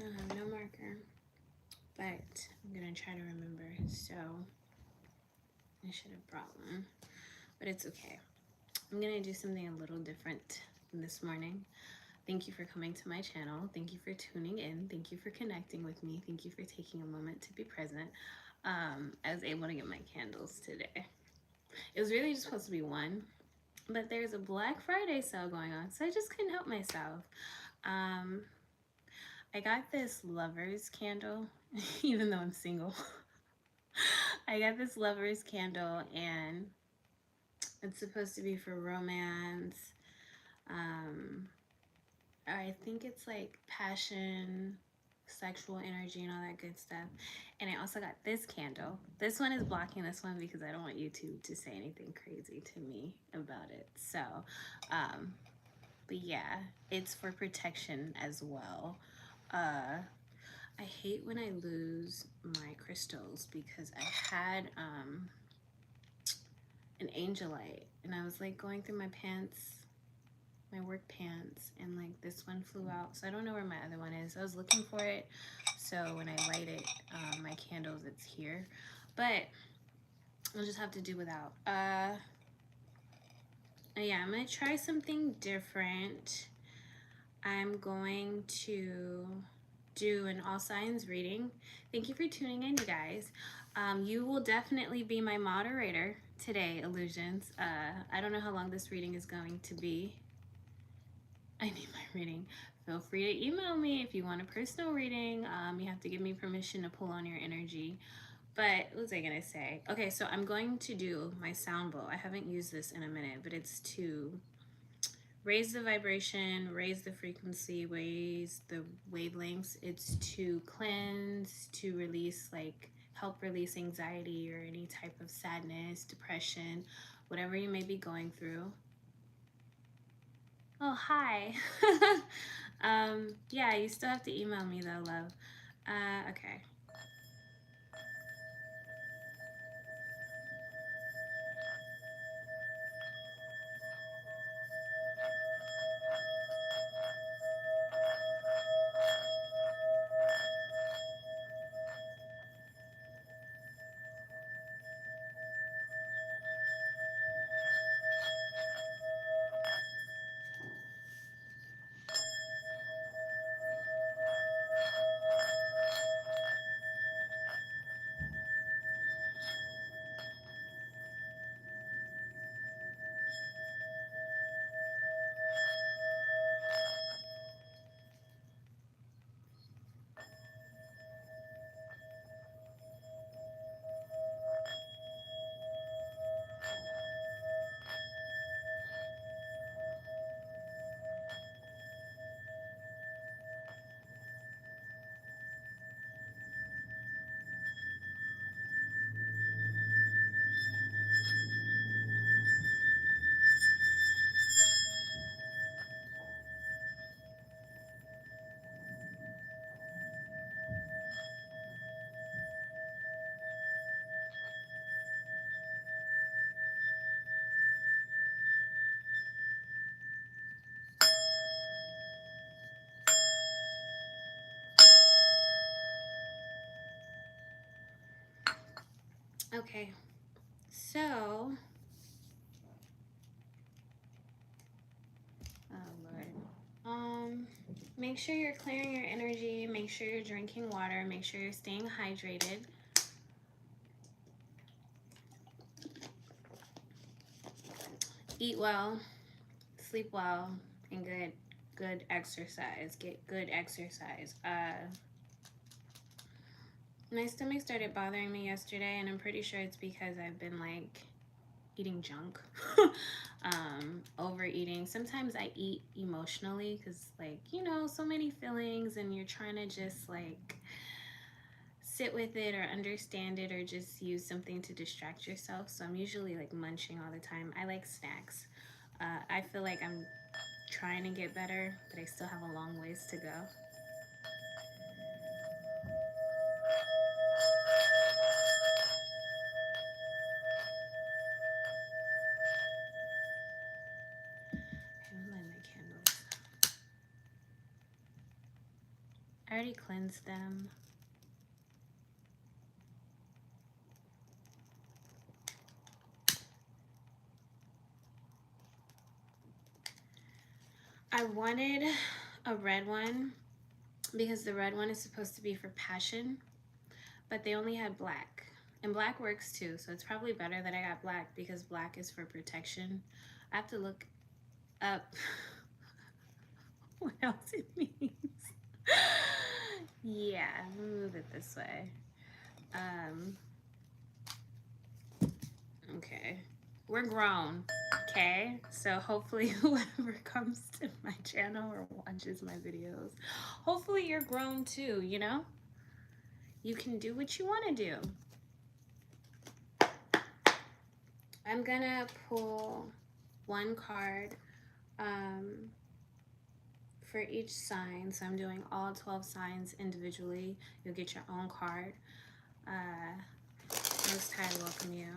I have no marker, but I'm gonna try to remember. So I should have brought one, but it's okay. I'm gonna do something a little different this morning. Thank you for coming to my channel. Thank you for tuning in. Thank you for connecting with me. Thank you for taking a moment to be present. I was able to get my candles today. It was really just supposed to be one, but there's a Black Friday sale going on, so I just couldn't help myself. I got this lover's candle, even though I'm single. I got this lover's candle, and it's supposed to be for romance. I think it's like passion, sexual energy, and all that good stuff. And I also got this candle. This one is blocking this one because I don't want YouTube to say anything crazy to me about it. So, but yeah, it's for protection as well. I hate when I lose my crystals because I had an angelite, and I was like going through my pants, my work pants, and like this one flew out. So I don't know where my other one is. I was looking for it. So when I light it, my candles, it's here. But I'll just have to do without. Yeah, I'm gonna try something different. I'm going to do an all signs reading. Thank you for tuning in, you guys. You will definitely be my moderator today, Illusions. I don't know how long this reading is going to be. I need my reading. Feel free to email me if you want a personal reading. You have to give me permission to pull on your energy. But what was I gonna say? Okay, so I'm going to do my sound bowl. I haven't used this in a minute, but it's to raise the vibration, raise the frequency, raise the wavelengths. It's to cleanse, to release, like help release anxiety or any type of sadness, depression, whatever you may be going through. Oh, hi. Yeah, you still have to email me though, love. Okay. Okay. So, oh Lord. Make sure you're clearing your energy, make sure you're drinking water, make sure you're staying hydrated. Eat well, sleep well, and good exercise. Get good exercise. My stomach started bothering me yesterday, and I'm pretty sure it's because I've been like eating junk. Overeating. Sometimes I eat emotionally because, like, you know, so many feelings, and you're trying to just like sit with it or understand it or just use something to distract yourself. So I'm usually like munching all the time. I like snacks. I feel like I'm trying to get better, but I still have a long ways to go. I haven't lighted my candles. I already cleansed them. I wanted a red one because the red one is supposed to be for passion, but they only had black. And black works too, so it's probably better that I got black because black is for protection. I have to look up what else it means. Yeah, let me move it this way. Okay. We're grown, okay? So hopefully whoever comes to my channel or watches my videos, hopefully you're grown too, you know? You can do what you want to do. I'm gonna pull one card for each sign. So I'm doing all 12 signs individually. You'll get your own card. Most High welcome you.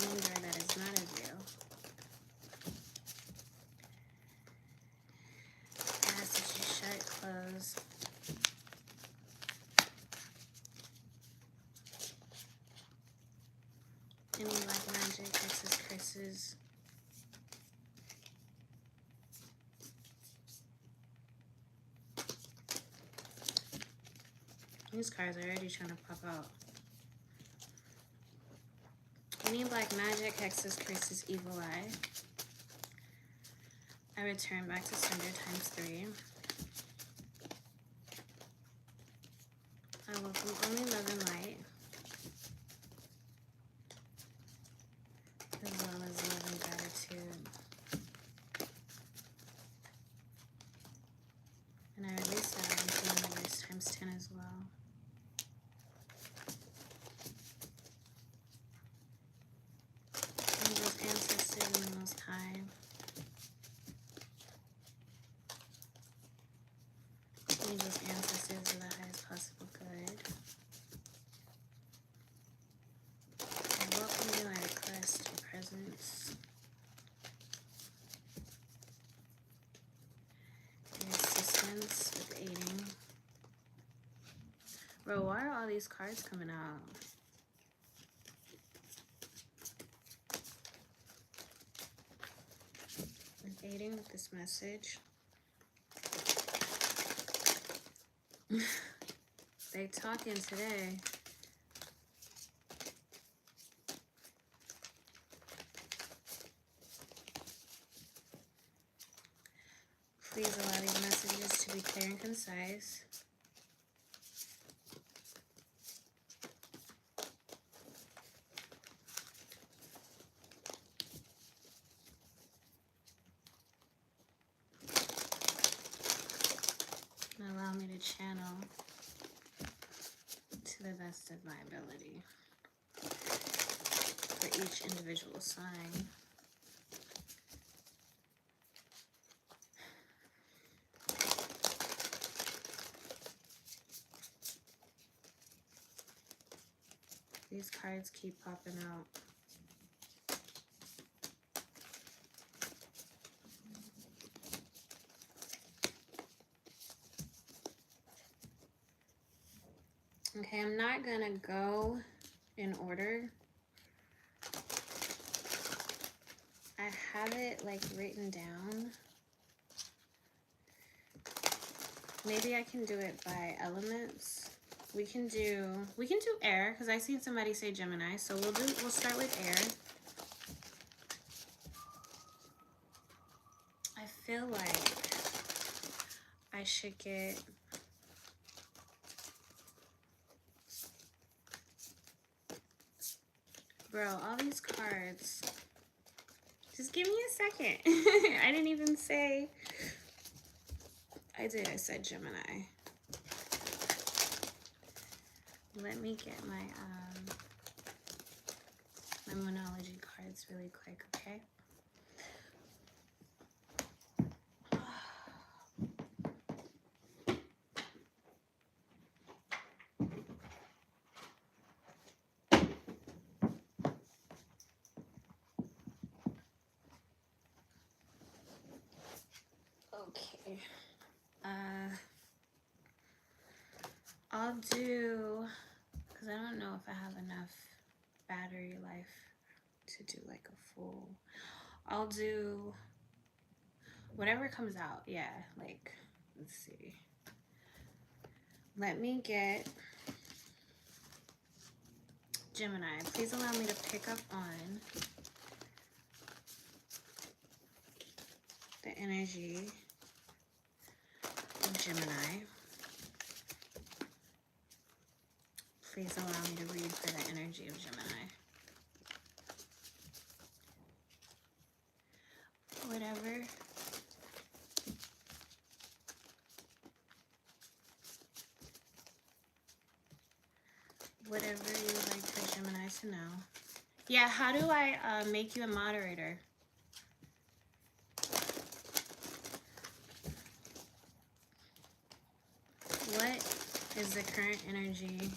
Remember, that is not of you. I ask that you shut, close. Any black magic, hexes, curses. These cards are already trying to pop out. Any black magic, hexes, curses, evil eye. I return back to sender ×3. I welcome only love and light, as well as love and gratitude. And I release that into the universe ×10 as well. Angels, ancestors, and the Most High. Angels, ancestors are the highest possible good. I welcome you, I request your presence. Your assistance with aiding. Bro, why are all these cards coming out? With aiding with this message. They talking today. Please allow these messages to be clear and concise. And allow me to channel to the best of my ability for each individual sign. These cards keep popping out. Okay, I'm not gonna go in order. I have it like written down. Maybe I can do it by elements. We can do air, because I seen somebody say Gemini, so we'll start with air. I feel like I should get bro, all these cards. Just give me a second. I didn't even say I did, I said Gemini. Let me get my my Moonology cards really quick, okay? I'll do, because I don't know if I have enough battery life to do like a full, I'll do whatever comes out. Yeah, like, let's see. Let me get Gemini. Please allow me to pick up on the energy of Gemini. Please allow me to read for the energy of Gemini. Whatever. Whatever you would like for Gemini to know. Yeah, how do I make you a moderator? What is the current energy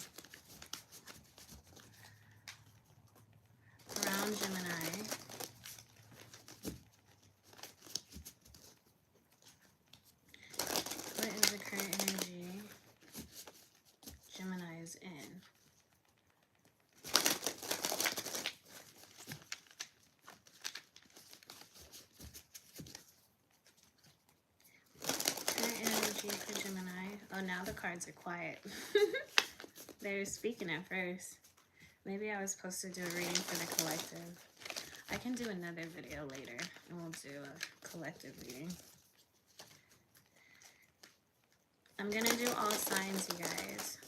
around Gemini? What is the current energy Gemini is in? Current energy for Gemini. Oh, now the cards are quiet. They were speaking at first. Maybe I was supposed to do a reading for the collective. I can do another video later and we'll do a collective reading. I'm gonna do all signs, you guys.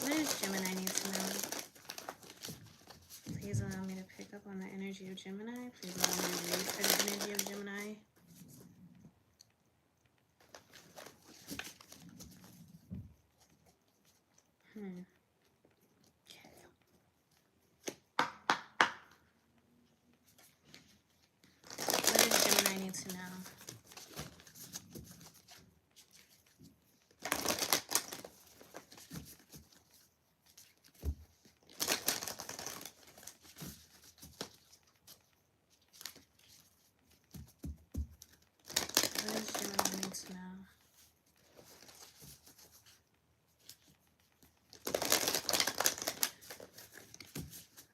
What does Gemini need to know? Please allow me to pick up on the energy of Gemini. Please allow me to read for the energy of Gemini. What does Gemini need to know? What does Gemini need to know?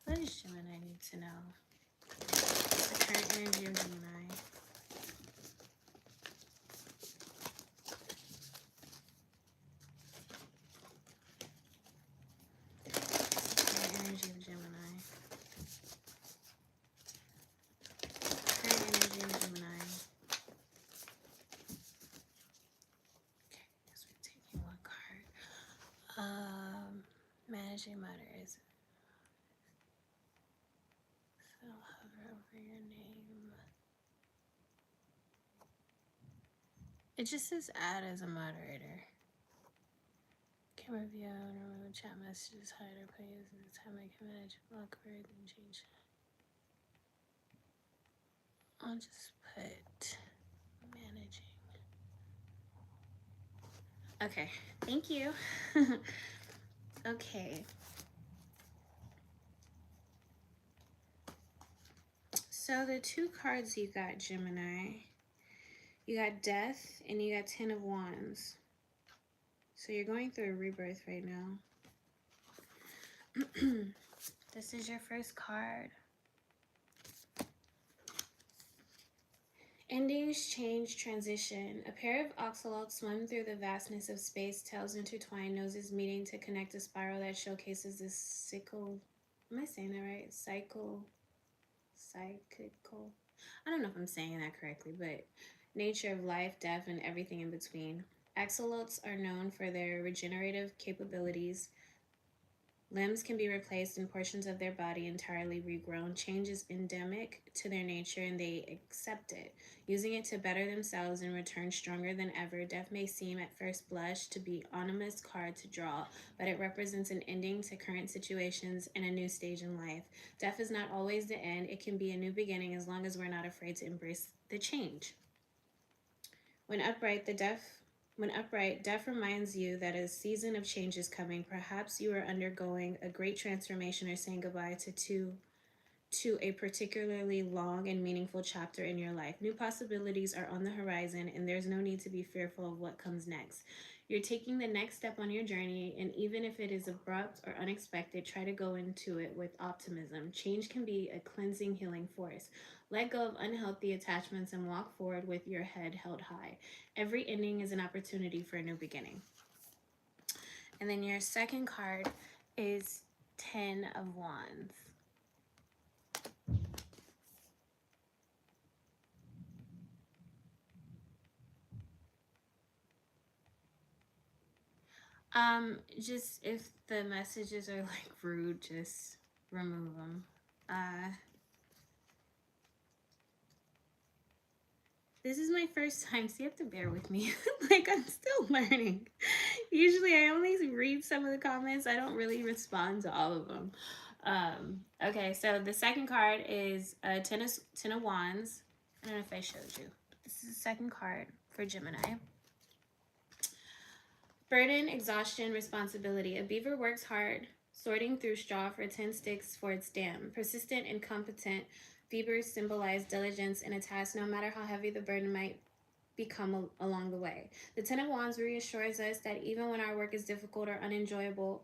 What does Gemini need to know? The current energy of Gemini. Current energy of Gemini. Current energy of Gemini. Okay, guess we're taking one card. Managing matters. So hover over your name. It just says add as a moderator. Can review and remove chat messages, hide or play at the time I can manage, block, or then change. I'll just put managing. Okay, thank you. Okay. So the two cards you got, Gemini, you got Death and you got 10 of Wands. So you're going through a rebirth right now. This is your first card. Endings, change, transition. A pair of oxalots swim through the vastness of space, tails intertwined, noses meeting to connect a spiral that showcases this cycle. Am I saying that right? Cyclical. I don't know if I'm saying that correctly, but nature of life, death, and everything in between. Axolots are known for their regenerative capabilities. Limbs can be replaced and portions of their body entirely regrown. Change is endemic to their nature and they accept it, using it to better themselves and return stronger than ever. Death may seem at first blush to be an ominous card to draw, but it represents an ending to current situations and a new stage in life. Death is not always the end. It can be a new beginning as long as we're not afraid to embrace the change. When upright, death reminds you that a season of change is coming. Perhaps you are undergoing a great transformation or saying goodbye to two to a particularly long and meaningful chapter in your life. New possibilities are on the horizon, and there's no need to be fearful of what comes next. You're taking the next step on your journey, and even if it is abrupt or unexpected, try to go into it with optimism. Change can be a cleansing, healing force. Let go of unhealthy attachments and walk forward with your head held high. Every ending is an opportunity for a new beginning. And then your second card is 10 of Wands. Just if the messages are like rude, just remove them. This is my first time, so you have to bear with me. Like, I'm still learning. Usually I only read some of the comments. I don't really respond to all of them. Okay, so the second card is Ten of Wands. I don't know if I showed you. This is the second card for Gemini. Burden, exhaustion, responsibility. A beaver works hard, sorting through straw for 10 sticks for its dam. Persistent and competent, beavers symbolize diligence in a task, no matter how heavy the burden might become along the way. The Ten of Wands reassures us that even when our work is difficult or unenjoyable,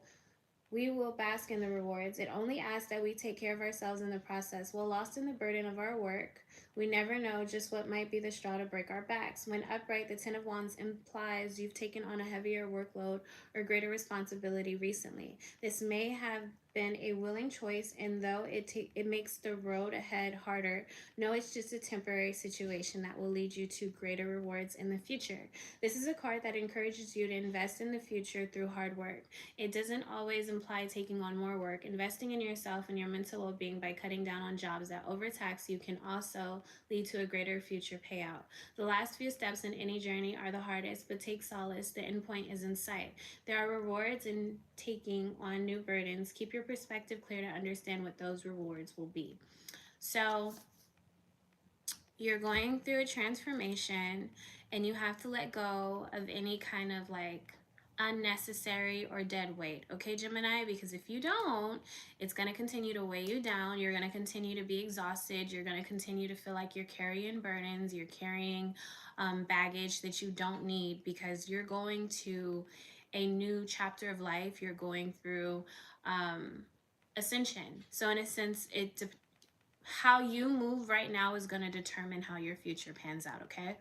we will bask in the rewards. It only asks that we take care of ourselves in the process. While lost in the burden of our work, we never know just what might be the straw to break our backs. When upright, the Ten of Wands implies you've taken on a heavier workload or greater responsibility recently. This may have been a willing choice, and though it makes the road ahead harder, know it's just a temporary situation that will lead you to greater rewards in the future. This is a card that encourages you to invest in the future through hard work. It doesn't always imply taking on more work. Investing in yourself and your mental well-being by cutting down on jobs that overtax you can also lead to a greater future payout. The last few steps in any journey are the hardest, but take solace, the end point is in sight. There are rewards in taking on new burdens. Keep your perspective clear to understand what those rewards will be. So you're going through a transformation, and you have to let go of any kind of like unnecessary or dead weight, okay, Gemini? Because if you don't, it's going to continue to weigh you down. You're going to continue to be exhausted. You're going to continue to feel like you're carrying burdens. You're carrying baggage that you don't need, because you're going to a new chapter of life. You're going through ascension. So in a sense, how you move right now is going to determine how your future pans out, okay?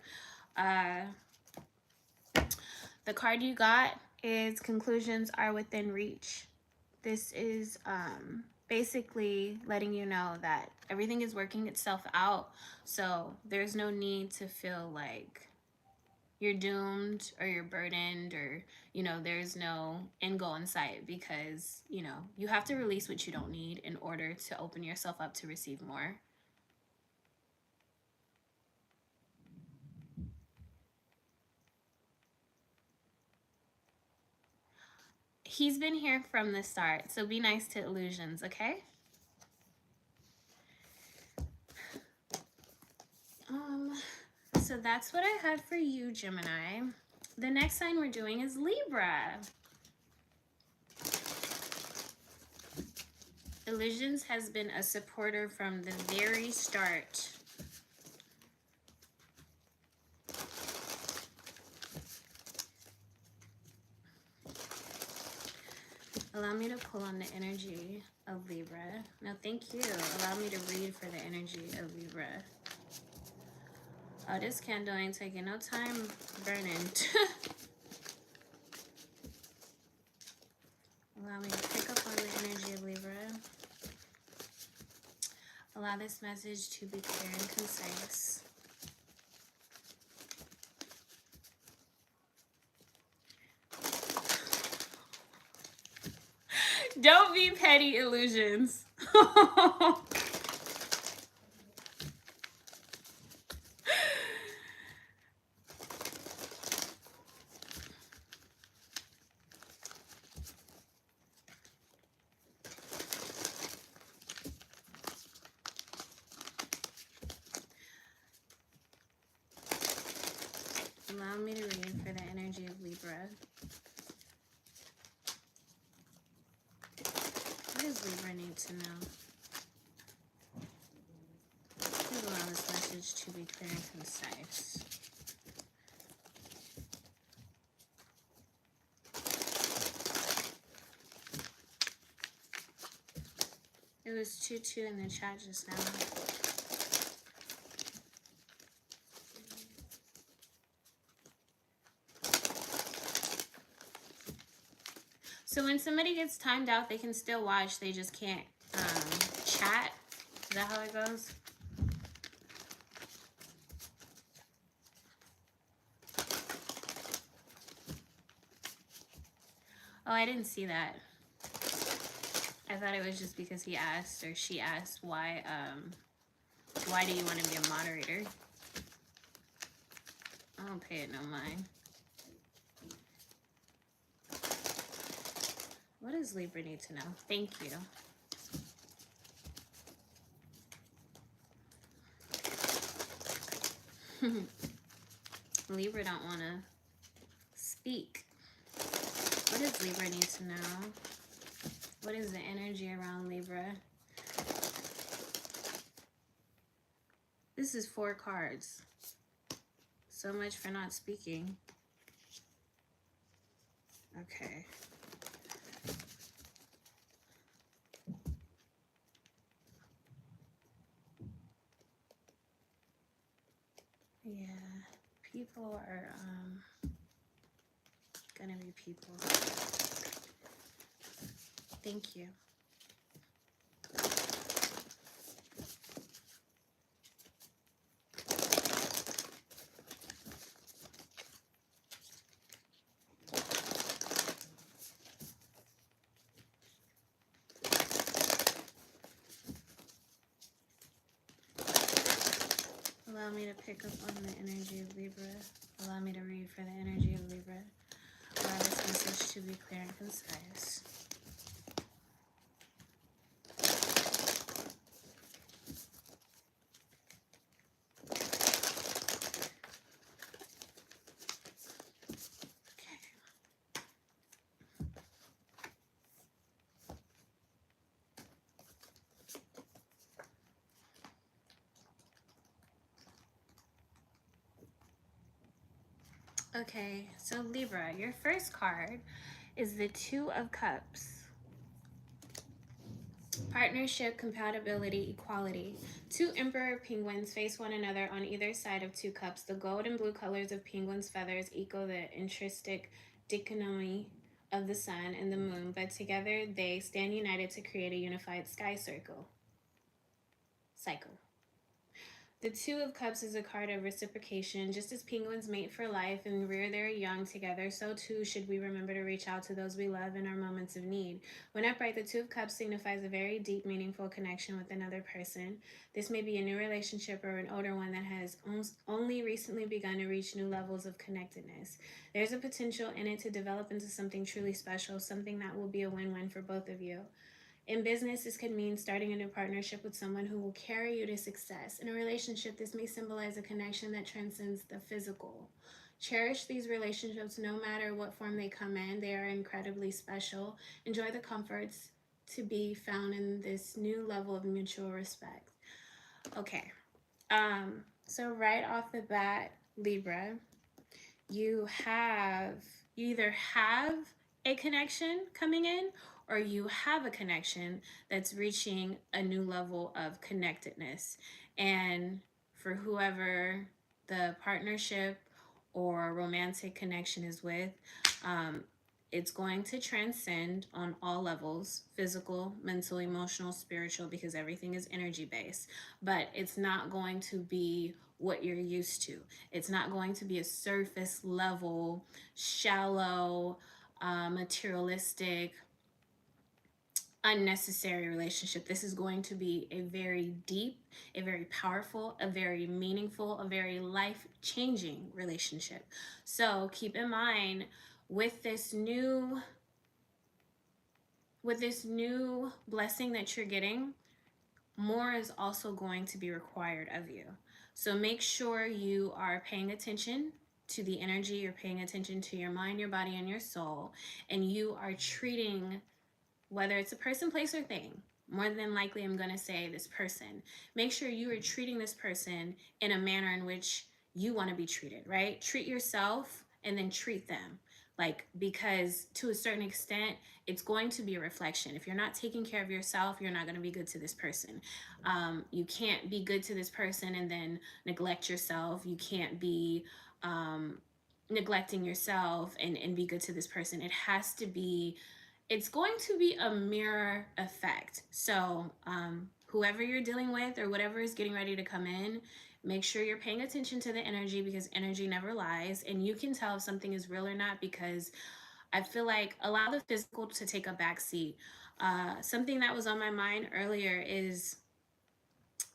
The card you got is Conclusions Are Within Reach. This is basically letting you know that everything is working itself out, so there's no need to feel like you're doomed or you're burdened, or there's no end goal in sight, because you have to release what you don't need in order to open yourself up to receive more. He's been here from the start, so be nice to illusions, okay? So that's what I had for you, Gemini. The next sign we're doing is Libra. Illusions has been a supporter from the very start. Allow me to pull on the energy of Libra. No, thank you. Allow me to read for the energy of Libra. Oh, this candle ain't taking no time burning. Allow me to pick up on the energy of Libra. Allow this message to be clear and concise. Don't be petty, illusions. Allow me to read for the energy of Libra. What does Libra need to know? message to be clear and concise. It was 2-2 in the chat just now. So when somebody gets timed out, they can still watch. They just can't chat. Is that how it goes? Oh, I didn't see that. I thought it was just because he asked or she asked why do you want to be a moderator? I don't pay it no mind. What does Libra need to know? Thank you. Libra don't want to speak. What does Libra need to know? What is the energy around Libra? This is 4 cards. So much for not speaking. Okay. Yeah, people are gonna be people. Thank you. Allow me to pick up on the energy of Libra. Allow me to read for the energy of Libra. Allow this message to be clear and concise. Okay, so Libra, your first card is the 2 of Cups. Partnership, compatibility, equality. 2 emperor penguins face one another on either side of 2 cups. The gold and blue colors of penguins' feathers echo the intrinsic dichotomy of the sun and the moon, but together they stand united to create a unified sky cycle. The 2 of Cups is a card of reciprocation. Just as penguins mate for life and rear their young together, so too should we remember to reach out to those we love in our moments of need. When upright, the 2 of Cups signifies a very deep, meaningful connection with another person. This may be a new relationship or an older one that has only recently begun to reach new levels of connectedness. There's a potential in it to develop into something truly special, something that will be a win-win for both of you. In business, this could mean starting a new partnership with someone who will carry you to success. In a relationship, this may symbolize a connection that transcends the physical. Cherish these relationships no matter what form they come in. They are incredibly special. Enjoy the comforts to be found in this new level of mutual respect. Okay. So right off the bat, Libra, you either have a connection coming in or you have a connection that's reaching a new level of connectedness. And for whoever the partnership or romantic connection is with, it's going to transcend on all levels: physical, mental, emotional, spiritual, because everything is energy based. But it's not going to be what you're used to. It's not going to be a surface level, shallow, materialistic, unnecessary relationship. This is going to be a very deep, a very powerful, a very meaningful, a very life-changing relationship. So keep in mind, with this new blessing that you're getting, more is also going to be required of you. So make sure you are paying attention to the energy, you're paying attention to your mind, your body, and your soul, and you are treating, whether it's a person, place, or thing, more than likely I'm going to say this person. Make sure you are treating this person in a manner in which you want to be treated, right? Treat yourself and then treat them. Like, because to a certain extent, it's going to be a reflection. If you're not taking care of yourself, you're not going to be good to this person. You can't be good to this person and then neglect yourself. You can't be neglecting yourself and be good to this person. It has to be, it's going to be a mirror effect. So whoever you're dealing with or whatever is getting ready to come in, make sure you're paying attention to the energy, because energy never lies. And you can tell if something is real or not, because I feel like allow the physical to take a back seat. Something that was on my mind earlier is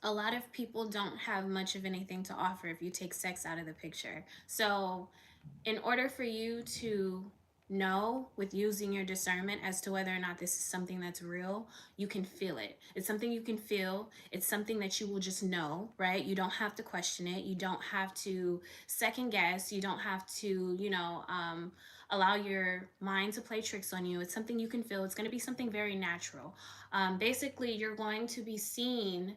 a lot of people don't have much of anything to offer if you take sex out of the picture. So in order for you to know with using your discernment as to whether or not this is something that's real, you can feel it. It's something you can feel. It's something that you will just know, right? You don't have to question it. You don't have to second guess. You don't have to, allow your mind to play tricks on you. It's something you can feel. It's going to be something very natural. Basically, you're going to be seen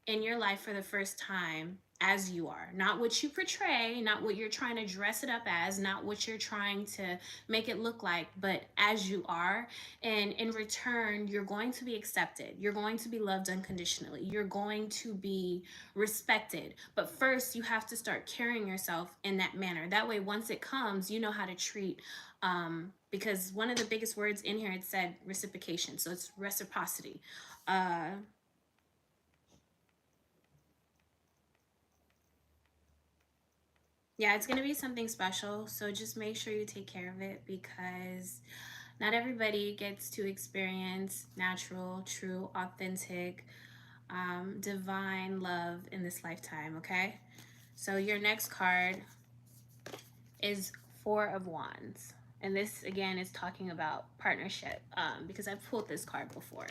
in your life for the first time as you are, not what you portray, not what you're trying to dress it up as, not what you're trying to make it look like, but as you are. And in return, you're going to be accepted, you're going to be loved unconditionally, you're going to be respected. But first you have to start carrying yourself in that manner. That way, once it comes, you know how to treat, because one of the biggest words in here, it said reciprocation, so it's reciprocity. Yeah, it's going to be something special. So just make sure you take care of it, because not everybody gets to experience natural, true, authentic, divine love in this lifetime, okay? So your next card is Four of Wands. And this, again, is talking about partnership, because I've pulled this card before.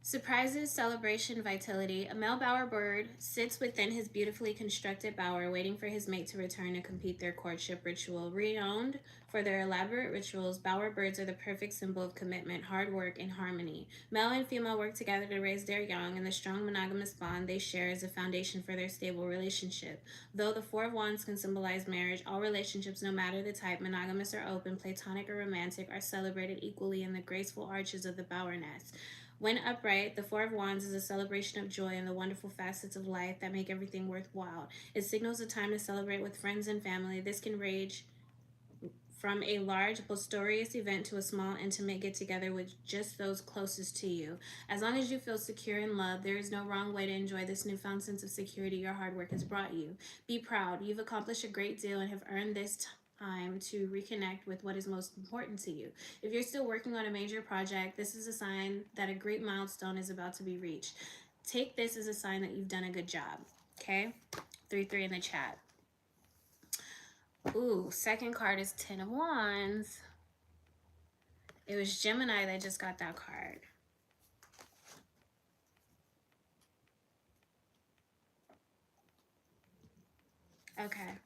Surprises, celebration, vitality. A male bower bird sits within his beautifully constructed bower, waiting for his mate to return to complete their courtship ritual. Renowned for their elaborate rituals, bower birds are the perfect symbol of commitment, hard work, and harmony. Male and female work together to raise their young, and the strong monogamous bond they share is a foundation for their stable relationship. Though the Four of Wands can symbolize marriage, all relationships, no matter the type, monogamous or open, platonic or romantic, are celebrated equally in the graceful arches of the bower nest. When upright, the Four of Wands is a celebration of joy and the wonderful facets of life that make everything worthwhile. It signals a time to celebrate with friends and family. This can range from a large, boisterous event to a small, intimate get together with just those closest to you. As long as you feel secure in love, there is no wrong way to enjoy this newfound sense of security your hard work has brought you. Be proud. You've accomplished a great deal and have earned this time to reconnect with what is most important to you. If you're still working on a major project, this is a sign that a great milestone is about to be reached. Take this as a sign that you've done a good job. Okay? 3-3 in the chat. Ooh, second card is Ten of Wands. It was Gemini that just got that card. Okay.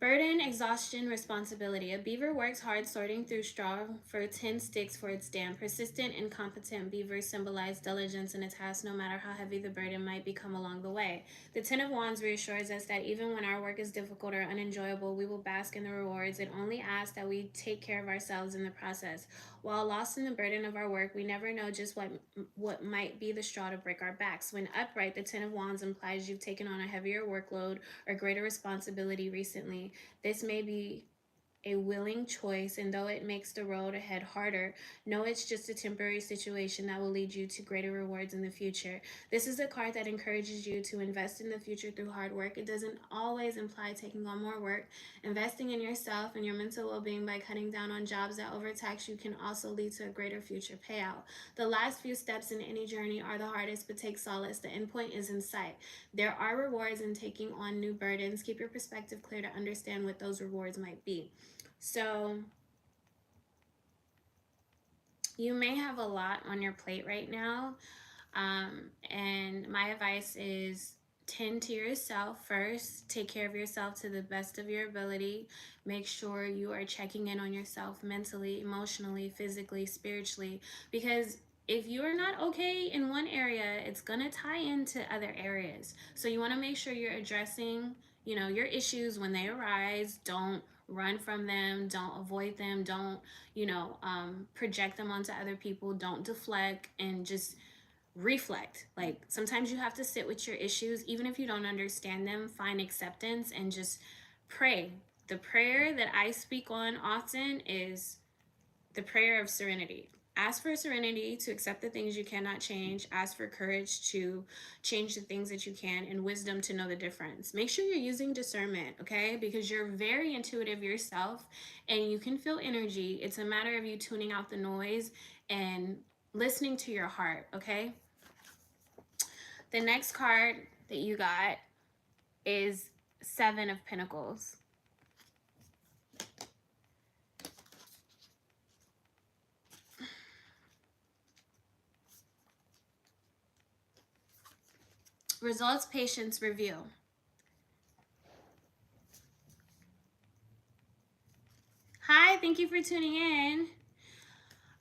Burden, exhaustion, responsibility. A beaver works hard sorting through straw for 10 sticks for its dam. Persistent, incompetent beavers symbolize diligence in a task, no matter how heavy the burden might become along the way. The Ten of Wands reassures us that even when our work is difficult or unenjoyable, we will bask in the rewards. It only asks that we take care of ourselves in the process. While lost in the burden of our work, we never know just what might be the straw to break our backs. When upright, the Ten of Wands implies you've taken on a heavier workload or greater responsibility recently. This may be a willing choice, and though it makes the road ahead harder, know it's just a temporary situation that will lead you to greater rewards in the future. This is a card that encourages you to invest in the future through hard work. It doesn't always imply taking on more work. Investing in yourself and your mental well-being by cutting down on jobs that overtax you can also lead to a greater future payout. The last few steps in any journey are the hardest, but take solace. The end point is in sight. There are rewards in taking on new burdens. Keep your perspective clear to understand what those rewards might be. So you may have a lot on your plate right now. And my advice is tend to yourself first. Take care of yourself to the best of your ability. Make sure you are checking in on yourself mentally, emotionally, physically, spiritually, because if you're not okay in one area, it's going to tie into other areas. So you want to make sure you're addressing, your issues when they arise. Don't run from them, don't avoid them, don't project them onto other people, don't deflect, and just reflect. Like sometimes you have to sit with your issues, even if you don't understand them, find acceptance and just pray. The prayer that I speak on often is the prayer of serenity. Ask for serenity to accept the things you cannot change. Ask for courage to change the things that you can, and wisdom to know the difference. Make sure you're using discernment, okay? Because you're very intuitive yourself and you can feel energy. It's a matter of you tuning out the noise and listening to your heart, okay? The next card that you got is Seven of Pentacles. Results, patience, review. Hi, thank you for tuning in.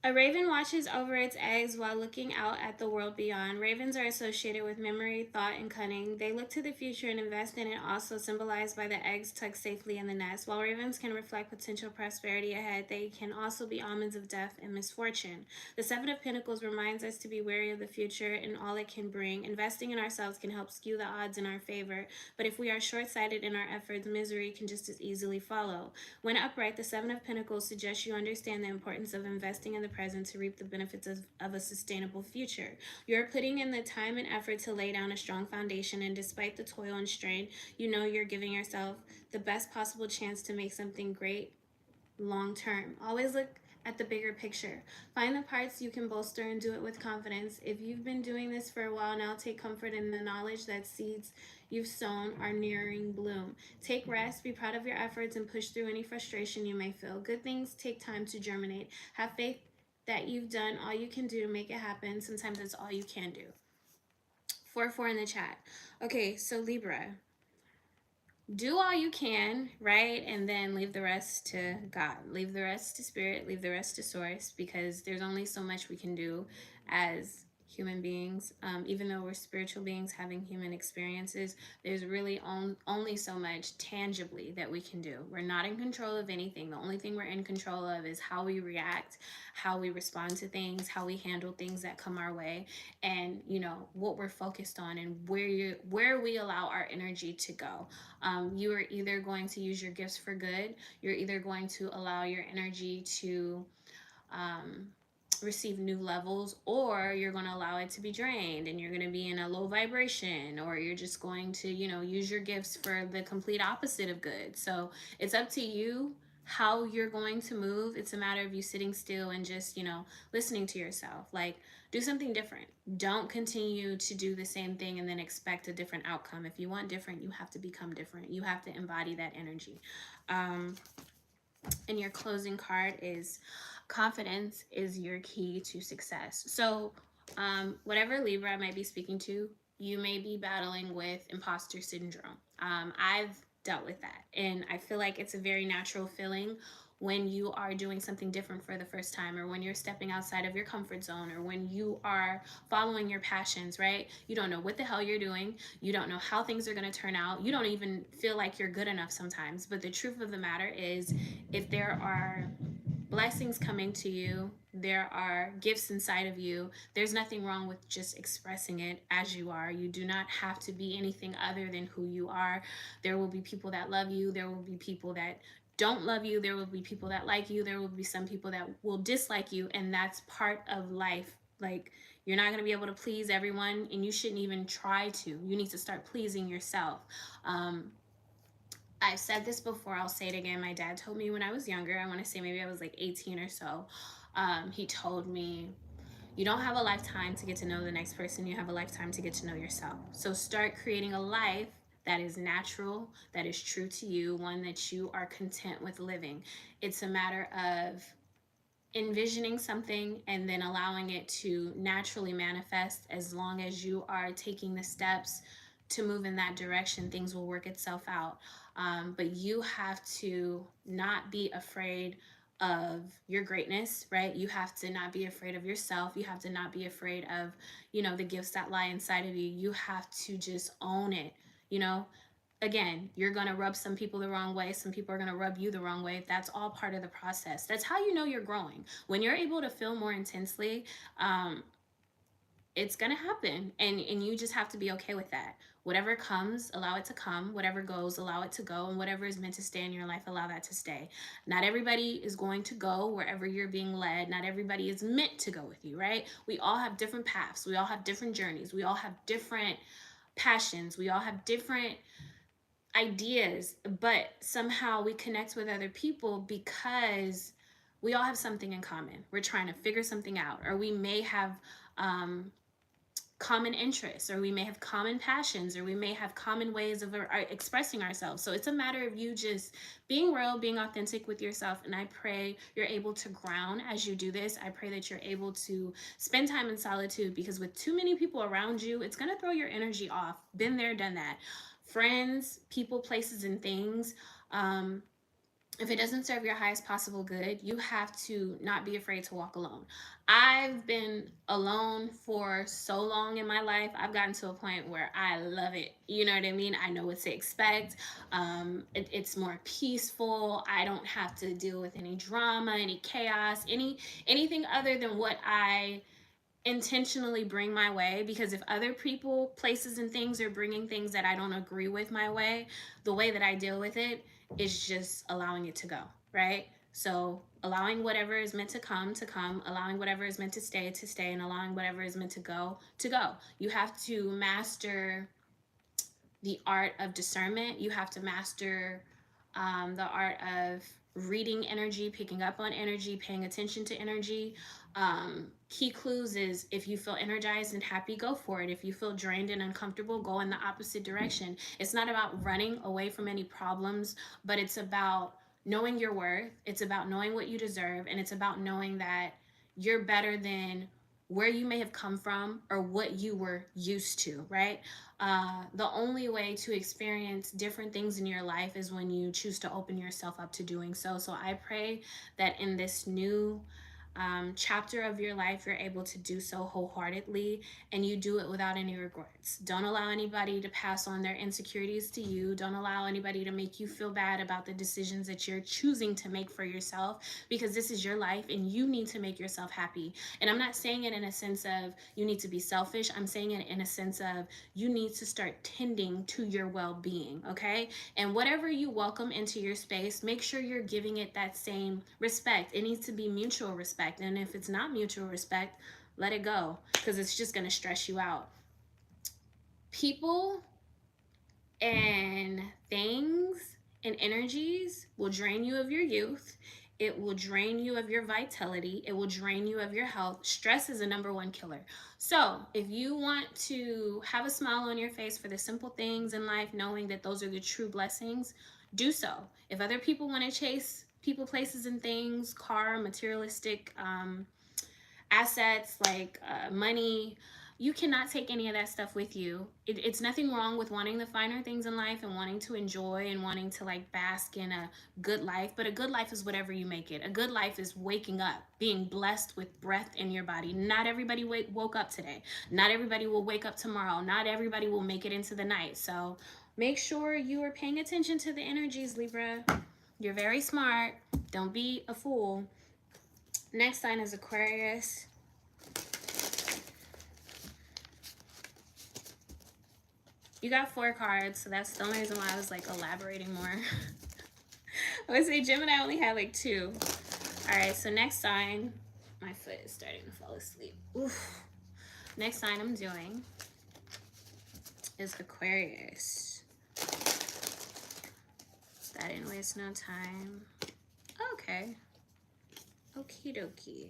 A raven watches over its eggs while looking out at the world beyond. Ravens are associated with memory, thought, and cunning. They look to the future and invest in it, also symbolized by the eggs tucked safely in the nest. While ravens can reflect potential prosperity ahead, they can also be omens of death and misfortune. The Seven of Pentacles reminds us to be wary of the future and all it can bring. Investing in ourselves can help skew the odds in our favor, but if we are short-sighted in our efforts, misery can just as easily follow. When upright, the Seven of Pentacles suggests you understand the importance of investing in the present to reap the benefits of a sustainable future. You're putting in the time and effort to lay down a strong foundation, and despite the toil and strain, you know you're giving yourself the best possible chance to make something great long term. Always look at the bigger picture. Find the parts you can bolster and do it with confidence. If you've been doing this for a while now, take comfort in the knowledge that seeds you've sown are nearing bloom. Take rest, be proud of your efforts, and push through any frustration you may feel. Good things take time to germinate. Have faith that you've done all you can do to make it happen. Sometimes it's all you can do. 4-4 in the chat. Okay, so Libra, do all you can, right? And then leave the rest to God. Leave the rest to Spirit. Leave the rest to Source, because there's only so much we can do as human beings. Even though we're spiritual beings having human experiences, there's really only so much tangibly that we can do. We're not in control of anything. The only thing we're in control of is how we react, how we respond to things, how we handle things that come our way, and what we're focused on, and where we allow our energy to go. You are either going to use your gifts for good, you're either going to allow your energy to receive new levels, or you're going to allow it to be drained and you're going to be in a low vibration, or you're just going to use your gifts for the complete opposite of good. So it's up to you how you're going to move. It's a matter of you sitting still and just listening to yourself. Like, do something different. Don't continue to do the same thing and then expect a different outcome. If you want different, you have to become different. You have to embody that energy. And your closing card is confidence is your key to success. So whatever Libra I might be speaking to, you may be battling with imposter syndrome. I've dealt with that, and I feel like it's a very natural feeling when you are doing something different for the first time, or when you're stepping outside of your comfort zone, or when you are following your passions, right? You don't know what the hell you're doing. You don't know how things are going to turn out. You don't even feel like you're good enough sometimes. But the truth of the matter is, if there are blessings coming to you, there are gifts inside of you, there's nothing wrong with just expressing it as you are. You do not have to be anything other than who you are. There will be people that love you, there will be people that don't love you, there will be people that like you, there will be some people that will dislike you, and that's part of life. Like, you're not going to be able to please everyone, and you shouldn't even try to. You need to start pleasing yourself. I've said this before, I'll say it again. My dad told me when I was younger, I want to say maybe I was like 18 or so, he told me, you don't have a lifetime to get to know the next person, you have a lifetime to get to know yourself. So start creating a life that is natural, that is true to you, one that you are content with living. It's a matter of envisioning something and then allowing it to naturally manifest. As long as you are taking the steps to move in that direction, things will work itself out. But you have to not be afraid of your greatness, right? You have to not be afraid of yourself. You have to not be afraid of, the gifts that lie inside of you. You have to just own it, you know? Again, you're going to rub some people the wrong way. Some people are going to rub you the wrong way. That's all part of the process. That's how you know you're growing. When you're able to feel more intensely, it's going to happen. And you just have to be okay with that. Whatever comes, allow it to come. Whatever goes, allow it to go. And whatever is meant to stay in your life, allow that to stay. Not everybody is going to go wherever you're being led. Not everybody is meant to go with you, right? We all have different paths. We all have different journeys. We all have different passions. We all have different ideas, but somehow we connect with other people because we all have something in common. We're trying to figure something out, or we may have common interests, or we may have common passions, or we may have common ways of expressing ourselves. So it's a matter of you just being real, being authentic with yourself. And I pray you're able to ground as you do this. I pray that you're able to spend time in solitude, because with too many people around you, it's going to throw your energy off. Been there, done that. Friends, people, places, and things. If it doesn't serve your highest possible good, you have to not be afraid to walk alone. I've been alone for so long in my life. I've gotten to a point where I love it. You know what I mean? I know what to expect. It's more peaceful. I don't have to deal with any drama, any chaos, anything other than what I intentionally bring my way. Because if other people, places, and things are bringing things that I don't agree with my way, the way that I deal with it is just allowing it to go, right? So allowing whatever is meant to come, allowing whatever is meant to stay, and allowing whatever is meant to go. You have to master the art of discernment. You have to master the art of reading energy, picking up on energy, paying attention to energy. Key clues is, if you feel energized and happy, go for it. If you feel drained and uncomfortable, go in the opposite direction. It's not about running away from any problems, but it's about knowing your worth. It's about knowing what you deserve. And it's about knowing that you're better than where you may have come from or what you were used to, right? The only way to experience different things in your life is when you choose to open yourself up to doing so. So I pray that in this new chapter of your life, you're able to do so wholeheartedly, and you do it without any regrets. Don't allow anybody to pass on their insecurities to you. Don't allow anybody to make you feel bad about the decisions that you're choosing to make for yourself, because this is your life and you need to make yourself happy. And I'm not saying it in a sense of you need to be selfish. I'm saying it in a sense of you need to start tending to your well-being, okay? And whatever you welcome into your space, make sure you're giving it that same respect. It needs to be mutual respect. And if it's not mutual respect, let it go, because it's just going to stress you out. People and things and energies will drain you of your youth. It will drain you of your vitality. It will drain you of your health. Stress is a number one killer. So if you want to have a smile on your face for the simple things in life, knowing that those are the true blessings, do so. If other people want to chase people, places, and things, car, materialistic assets like money, you cannot take any of that stuff with you. It's nothing wrong with wanting the finer things in life and wanting to enjoy and wanting to like bask in a good life, but a good life is whatever you make it. A good life is waking up, being blessed with breath in your body. Not everybody woke up today. Not everybody will wake up tomorrow. Not everybody will make it into the night. So make sure you are paying attention to the energies, Libra. You're very smart. Don't be a fool. Next sign is Aquarius. You got 4 cards, so that's the only reason why I was like elaborating more. I would say Gemini only had like 2. All right, so next sign, my foot is starting to fall asleep. Oof. Next sign I'm doing is Aquarius. That didn't waste no time. Okay. Okie dokie.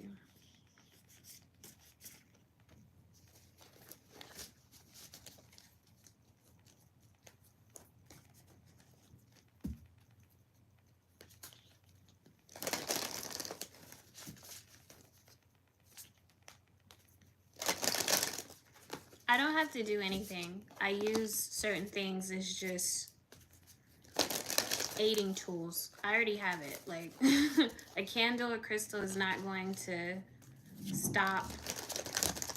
I don't have to do anything. I use certain things as just aiding tools. I already have it. Like a candle or crystal is not going to stop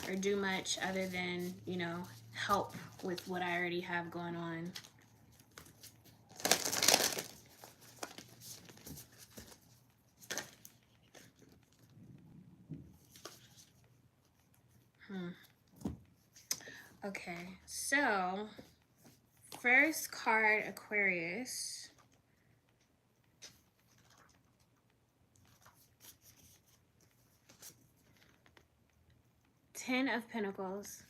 or do much other than, you know, help with what I already have going on. Okay, so first card, Aquarius. Ten of Pentacles.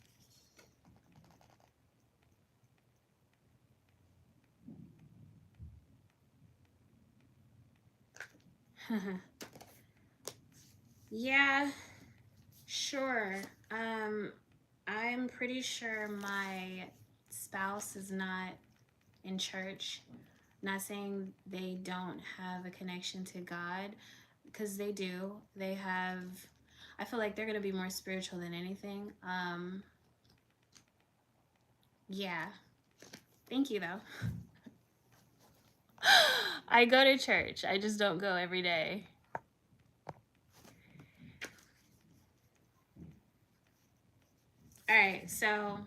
Yeah, sure. I'm pretty sure my spouse is not in church. Not saying they don't have a connection to God, because they do. They have, I feel like they're going to be more spiritual than anything. Yeah. Thank you, though. I go to church. I just don't go every day. All right, so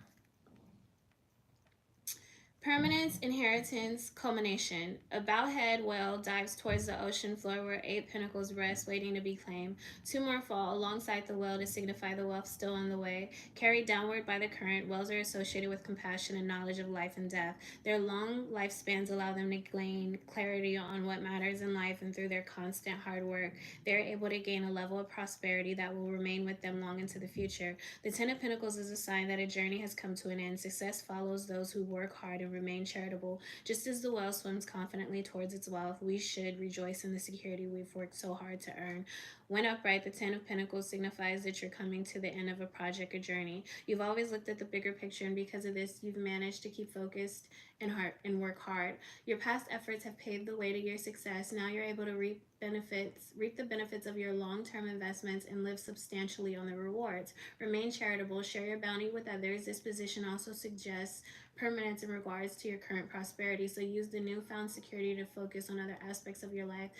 permanence, inheritance, culmination. A bowhead whale dives towards the ocean floor where 8 pentacles rest, waiting to be claimed. 2 more fall alongside the whale to signify the wealth still on the way. Carried downward by the current, whales are associated with compassion and knowledge of life and death. Their long lifespans allow them to gain clarity on what matters in life, and through their constant hard work, they're able to gain a level of prosperity that will remain with them long into the future. The 10 of Pentacles is a sign that a journey has come to an end. Success follows those who work hard and remain charitable. Just as the whale swims confidently towards its wealth, we should rejoice in the security we've worked so hard to earn. When upright, the 10 of Pentacles signifies that you're coming to the end of a project or journey. You've always looked at the bigger picture, and because of this, you've managed to keep focused and work hard. Your past efforts have paved the way to your success. Now you're able to reap the benefits of your long-term investments and live substantially on the rewards. Remain charitable, share your bounty with others. This position also suggests permanence in regards to your current prosperity. So use the newfound security to focus on other aspects of your life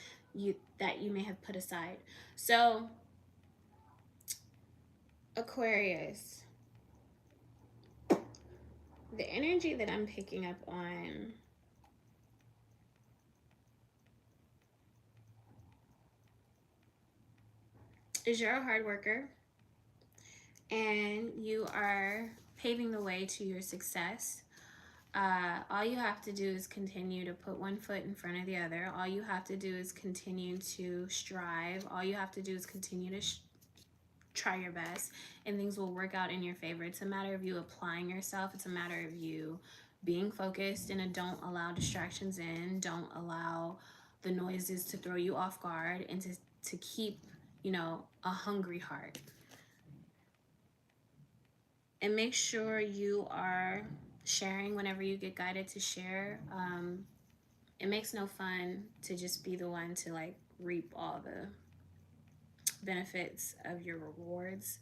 that you may have put aside. So, Aquarius, the energy that I'm picking up on is you're a hard worker and you are paving the way to your success. All you have to do is continue to put one foot in front of the other. All you have to do is continue to strive. All you have to do is continue to try your best, and things will work out in your favor. It's a matter of you applying yourself. It's a matter of you being focused, and don't allow distractions in. Don't allow the noises to throw you off guard, and to keep, you know, a hungry heart. And make sure you are sharing whenever you get guided to share. It makes no fun to just be the one to like reap all the benefits of your rewards,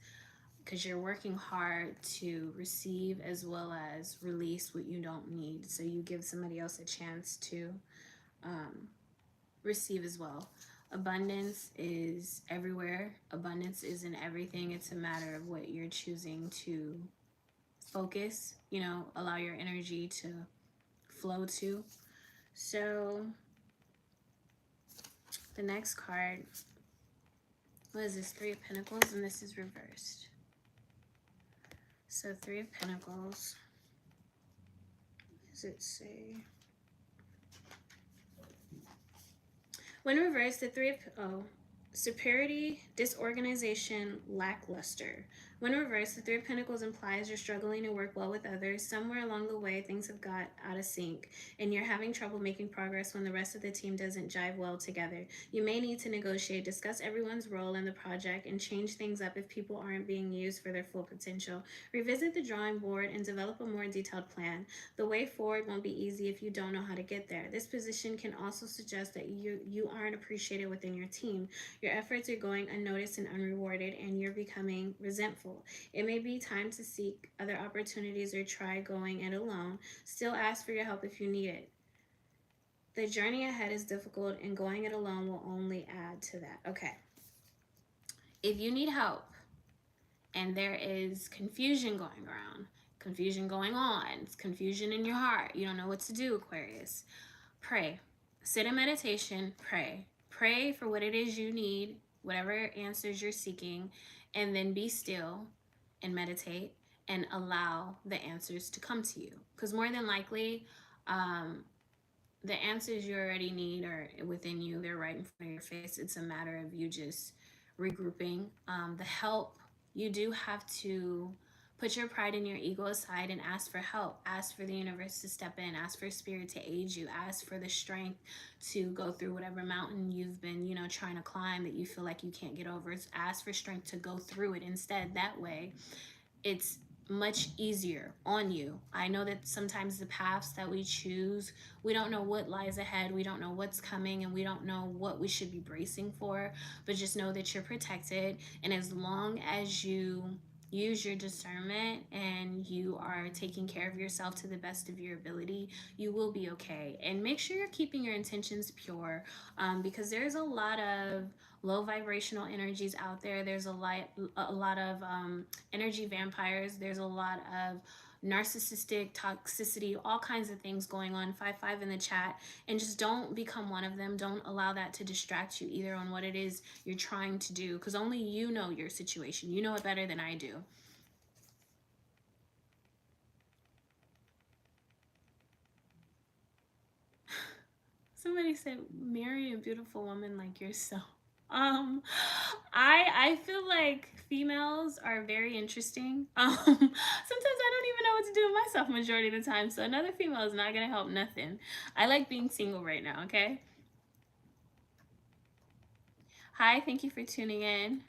because you're working hard to receive as well as release what you don't need. So you give somebody else a chance to receive as well. Abundance is everywhere. Abundance is in everything. It's a matter of what you're choosing to focus, you know, allow your energy to flow to. So the next card, what is this? 3 of Pentacles, and this is reversed. So 3 of Pentacles, what does it say? When reversed, the 3 of superiority, disorganization, lackluster. When reversed, the 3 of Pentacles implies you're struggling to work well with others. Somewhere along the way, things have got out of sync, and you're having trouble making progress when the rest of the team doesn't jive well together. You may need to negotiate, discuss everyone's role in the project, and change things up if people aren't being used for their full potential. Revisit the drawing board and develop a more detailed plan. The way forward won't be easy if you don't know how to get there. This position can also suggest that you aren't appreciated within your team. Your efforts are going unnoticed and unrewarded, and you're becoming resentful. careful. It may be time to seek other opportunities or try going it alone. Still ask for your help if you need it. The journey ahead is difficult, and going it alone will only add to that. Okay. If you need help and there is confusion going around, confusion going on, it's confusion in your heart, you don't know what to do, Aquarius, pray. Sit in meditation, pray. Pray for what it is you need, whatever answers you're seeking, and then be still and meditate and allow the answers to come to you. Because more than likely, the answers you already need are within you. They're right in front of your face. It's a matter of you just regrouping. The help, you do have to put your pride and your ego aside and ask for help. Ask for the universe to step in. Ask for spirit to aid you. Ask for the strength to go through whatever mountain you've been, trying to climb that you feel like you can't get over. Ask for strength to go through it instead. That way, it's much easier on you. I know that sometimes the paths that we choose, we don't know what lies ahead, we don't know what's coming, and we don't know what we should be bracing for, but just know that you're protected. And as long as you use your discernment and you are taking care of yourself to the best of your ability, you will be okay. And make sure you're keeping your intentions pure, because there's a lot of low vibrational energies out there. There's a lot of energy vampires. There's a lot of narcissistic toxicity, all kinds of things going on. 5-5 in the chat, and just don't become one of them. Don't allow that to distract you either on what it is you're trying to do, because only you know your situation. You know it better than I do. Somebody said, marry a beautiful woman like yourself. I feel like females are very interesting. Sometimes I don't even know what to do with myself majority of the time, so another female is not gonna help nothing. I like being single right now, okay? Hi, thank you for tuning in.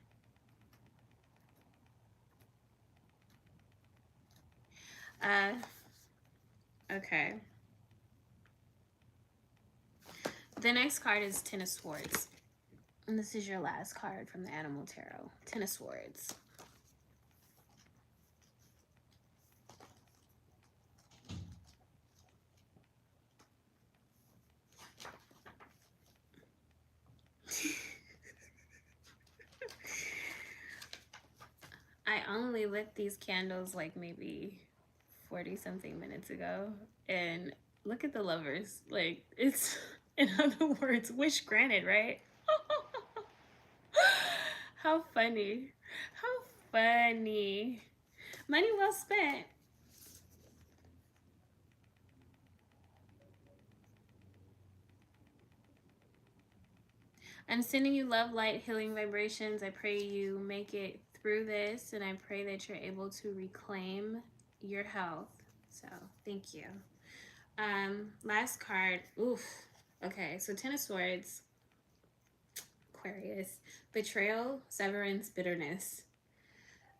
Okay. The next card is Ten of Swords. And this is your last card from the Animal Tarot. Ten of Swords. I only lit these candles like maybe 40 something minutes ago, and look at the Lovers. Like, it's, in other words, wish granted, right? How funny. How funny. Money well spent. I'm sending you love, light, healing vibrations. I pray you make it through this, and I pray that you're able to reclaim your health. So, thank you. Last card. Oof. Okay, so Ten of Swords. Aquarius. Betrayal, severance, bitterness.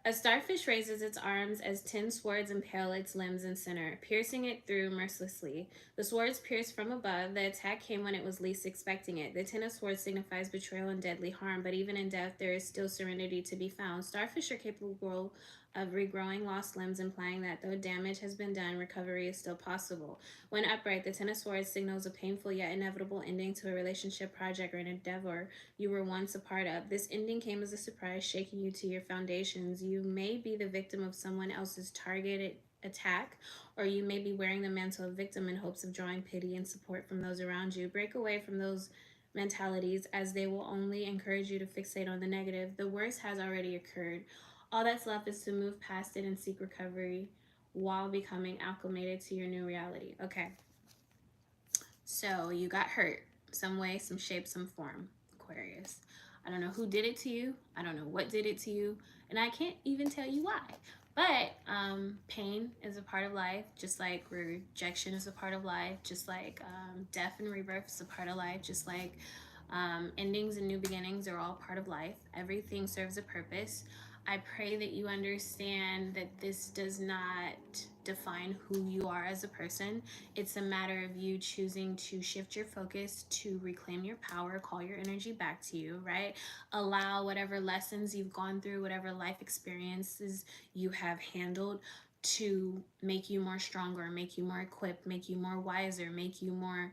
A starfish raises its arms as 10 swords impale its limbs and center, piercing it through mercilessly. The swords pierced from above. The attack came when it was least expecting it. The 10 of swords signifies betrayal and deadly harm, but even in death, there is still serenity to be found. Starfish are capable of regrowing lost limbs, implying that though damage has been done, recovery is still possible. When upright, the Ten of Swords signals a painful yet inevitable ending to a relationship, project, or an endeavor you were once a part of. This ending came as a surprise, shaking you to your foundations. You may be the victim of someone else's targeted attack, or you may be wearing the mantle of victim in hopes of drawing pity and support from those around you. Break away from those mentalities, as they will only encourage you to fixate on the negative. The worst has already occurred. All that's left is to move past it and seek recovery while becoming acclimated to your new reality. Okay. So you got hurt some way, some shape, some form, Aquarius. I don't know who did it to you. I don't know what did it to you. And I can't even tell you why. But pain is a part of life, just like rejection is a part of life, just like death and rebirth is a part of life, just like endings and new beginnings are all part of life. Everything serves a purpose. I pray that you understand that this does not define who you are as a person. It's a matter of you choosing to shift your focus, to reclaim your power, call your energy back to you, right? Allow whatever lessons you've gone through, whatever life experiences you have handled, to make you more stronger, make you more equipped, make you more wiser, make you more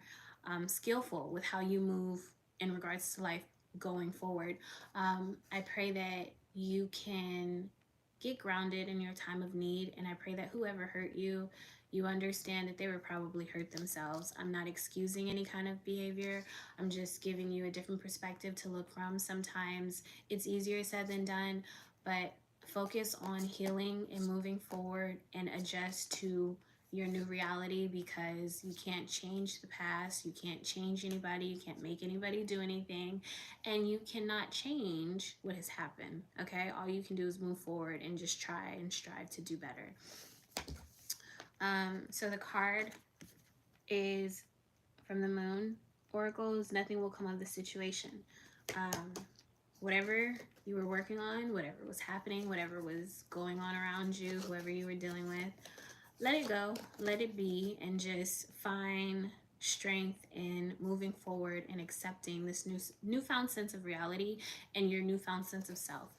skillful with how you move in regards to life going forward. I pray that you can get grounded in your time of need, and I pray that whoever hurt you, you understand that they were probably hurt themselves. I'm not excusing any kind of behavior. I'm just giving you a different perspective to look from. Sometimes it's easier said than done, but focus on healing and moving forward and adjust to your new reality, because you can't change the past, you can't change anybody, you can't make anybody do anything, and you cannot change what has happened. Okay, all you can do is move forward and just try and strive to do better. So the card is from the Moon Oracles. Nothing will come of the situation. Whatever you were working on, whatever was happening, whatever was going on around you, whoever you were dealing with, let it go, let it be, and just find strength in moving forward and accepting this newfound sense of reality and your newfound sense of self.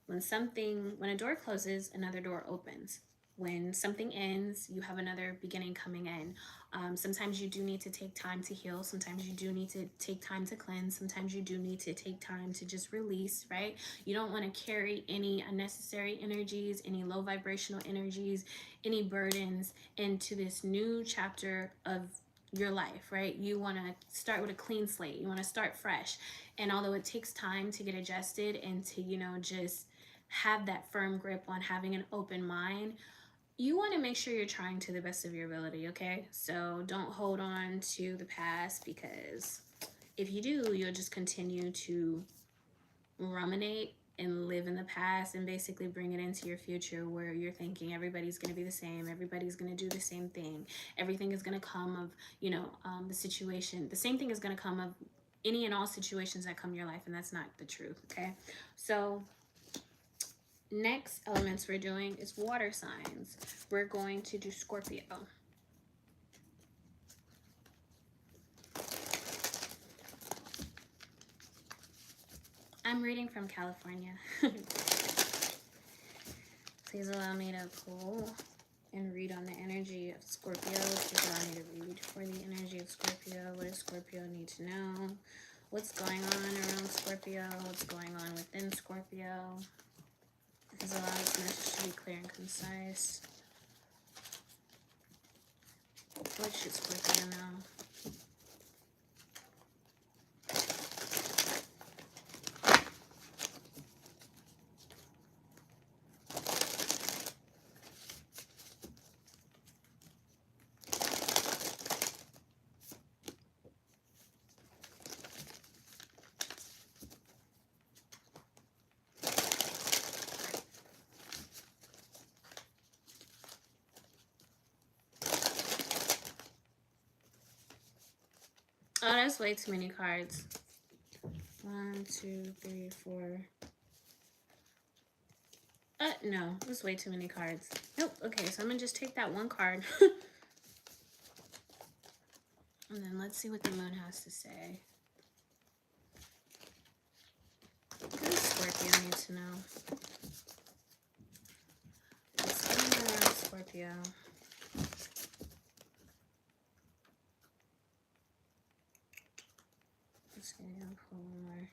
When a door closes, another door opens. When something ends, you have another beginning coming in. Sometimes you do need to take time to heal. Sometimes you do need to take time to cleanse. Sometimes you do need to take time to just release, right? You don't want to carry any unnecessary energies, any low vibrational energies, any burdens into this new chapter of your life, right? You want to start with a clean slate. You want to start fresh. And although it takes time to get adjusted and to, just have that firm grip on having an open mind, you want to make sure you're trying to the best of your ability, okay? So don't hold on to the past, because if you do, you'll just continue to ruminate and live in the past and basically bring it into your future, where you're thinking everybody's going to be the same, everybody's going to do the same thing, everything is going to come of the situation, the same thing is going to come of any and all situations that come in your life, and that's not the truth. Okay, so next elements we're doing is water signs. We're going to do Scorpio. I'm reading from California. Please allow me to pull and read on the energy of Scorpio. Please allow me to read for the energy of Scorpio. What does Scorpio need to know? What's going on around Scorpio? What's going on within Scorpio? Please allow this message to be clear and concise. What should Scorpio know? Oh, that's way too many cards. 1, 2, 3, 4. No, that's way too many cards. Nope. Okay, so I'm gonna just take that one card. And then let's see what the moon has to say. What does Scorpio need to know? What's going on around Scorpio? Let's get a pull more.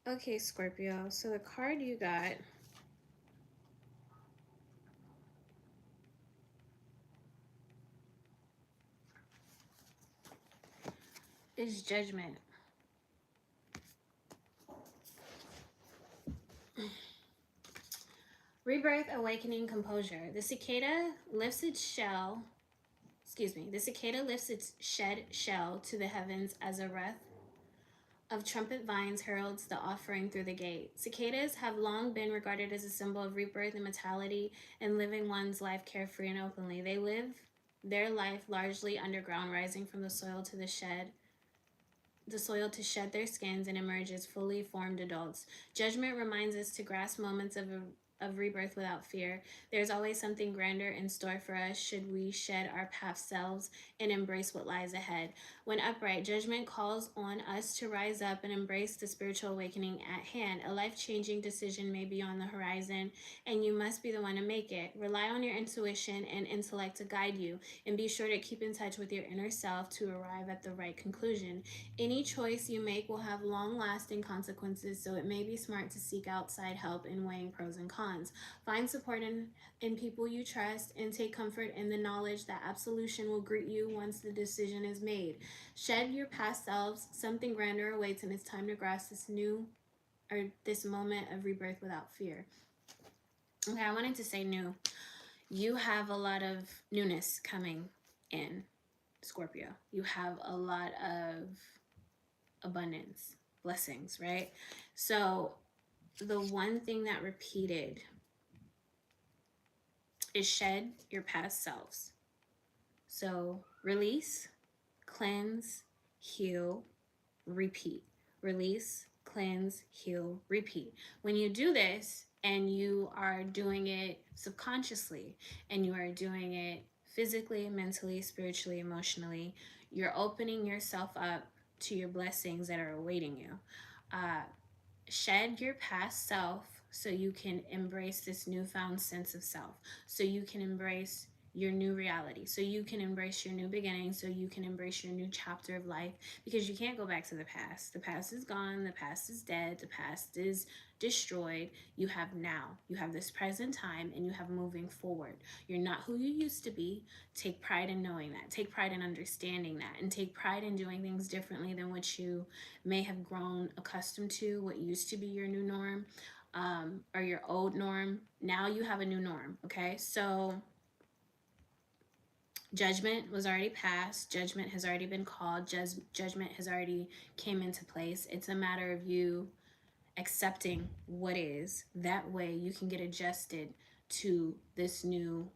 Okay, Scorpio, so the card you got is Judgment. Rebirth, awakening, composure. The cicada lifts its shell The cicada lifts its shed shell to the heavens as a wreath of trumpet vines heralds the offering through the gate. Cicadas have long been regarded as a symbol of rebirth, immortality, and living one's life carefree and openly. They live their life largely underground, rising from the soil to shed their skins and emerge as fully formed adults. Judgment reminds us to grasp moments of rebirth without fear. There's always something grander in store for us should we shed our past selves and embrace what lies ahead. When upright, judgment calls on us to rise up and embrace the spiritual awakening at hand. A life-changing decision may be on the horizon, and you must be the one to make it. Rely on your intuition and intellect to guide you, and be sure to keep in touch with your inner self to arrive at the right conclusion. Any choice you make will have long-lasting consequences, so it may be smart to seek outside help in weighing pros and cons. Find support in people you trust, and take comfort in the knowledge that absolution will greet you once the decision is made. Shed your past selves. Something grander awaits, and it's time to grasp this moment of rebirth without fear. Okay, I wanted to say new. You have a lot of newness coming in, Scorpio. You have a lot of abundance, blessings, right? So the one thing that repeated is shed your past selves. So release, cleanse, heal, repeat. Release, cleanse, heal, repeat. When you do this and you are doing it subconsciously and you are doing it physically, mentally, spiritually, emotionally, you're opening yourself up to your blessings that are awaiting you. Shed your past self so you can embrace this newfound sense of self, so you can embrace your new reality, so you can embrace your new beginning, so you can embrace your new chapter of life, because you can't go back to the past. The past is gone, the past is dead, the past is destroyed. You have now, you have this present time, and you have moving forward. You're not who you used to be. Take pride in knowing that, take pride in understanding that, and take pride in doing things differently than what you may have grown accustomed to, what used to be your new norm, or your old norm. Now you have a new norm. Okay, so judgment was already passed. Judgment has already been called. Judgment has already came into place. It's a matter of you accepting what is. That way you can get adjusted to this new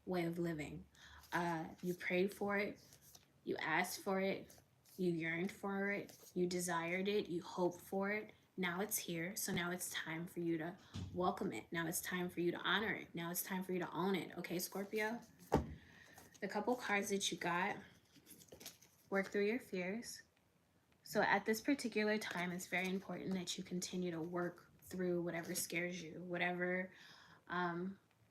way of living. You prayed for it. You asked for it. You yearned for it. You desired it. You hoped for it. Now it's here. So now it's time for you to welcome it. Now it's time for you to honor it. Now it's time for you to own it. Okay, Scorpio? The couple cards that you got, work through your fears. So at this particular time, it's very important that you continue to work through whatever scares you, whatever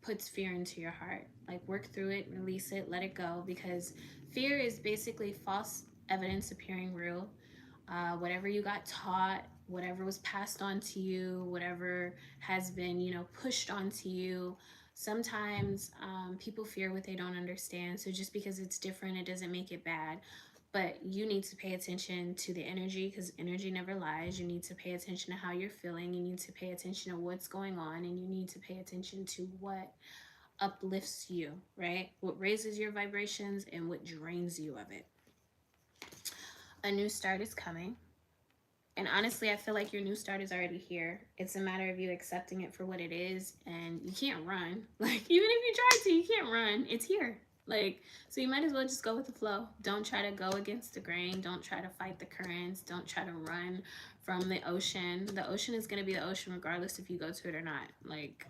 puts fear into your heart. Like, work through it, release it, let it go, because fear is basically false evidence appearing real. Whatever you got taught, whatever was passed on to you, whatever has been, pushed onto you. Sometimes people fear what they don't understand. So just because it's different, it doesn't make it bad. But you need to pay attention to the energy, because energy never lies. You need to pay attention to how you're feeling. You need to pay attention to what's going on. And you need to pay attention to what uplifts you, right? What raises your vibrations and what drains you of it. A new start is coming. And honestly, I feel like your new start is already here. It's a matter of you accepting it for what it is, and you can't run. Like, even if you try to, you can't run. It's here. Like, so you might as well just go with the flow. Don't try to go against the grain. Don't try to fight the currents. Don't try to run from the ocean. The ocean is going to be the ocean regardless if you go to it or not. Like,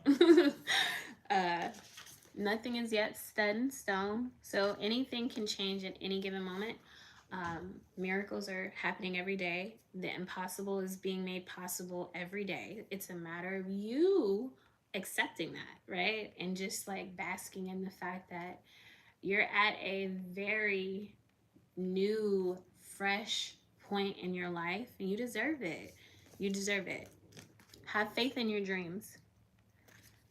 nothing is yet set in stone. So anything can change at any given moment. Miracles are happening every day. The impossible is being made possible every day. It's a matter of you accepting that, right? And just like basking in the fact that you're at a very new, fresh point in your life, and you deserve it. You deserve it. Have faith in your dreams,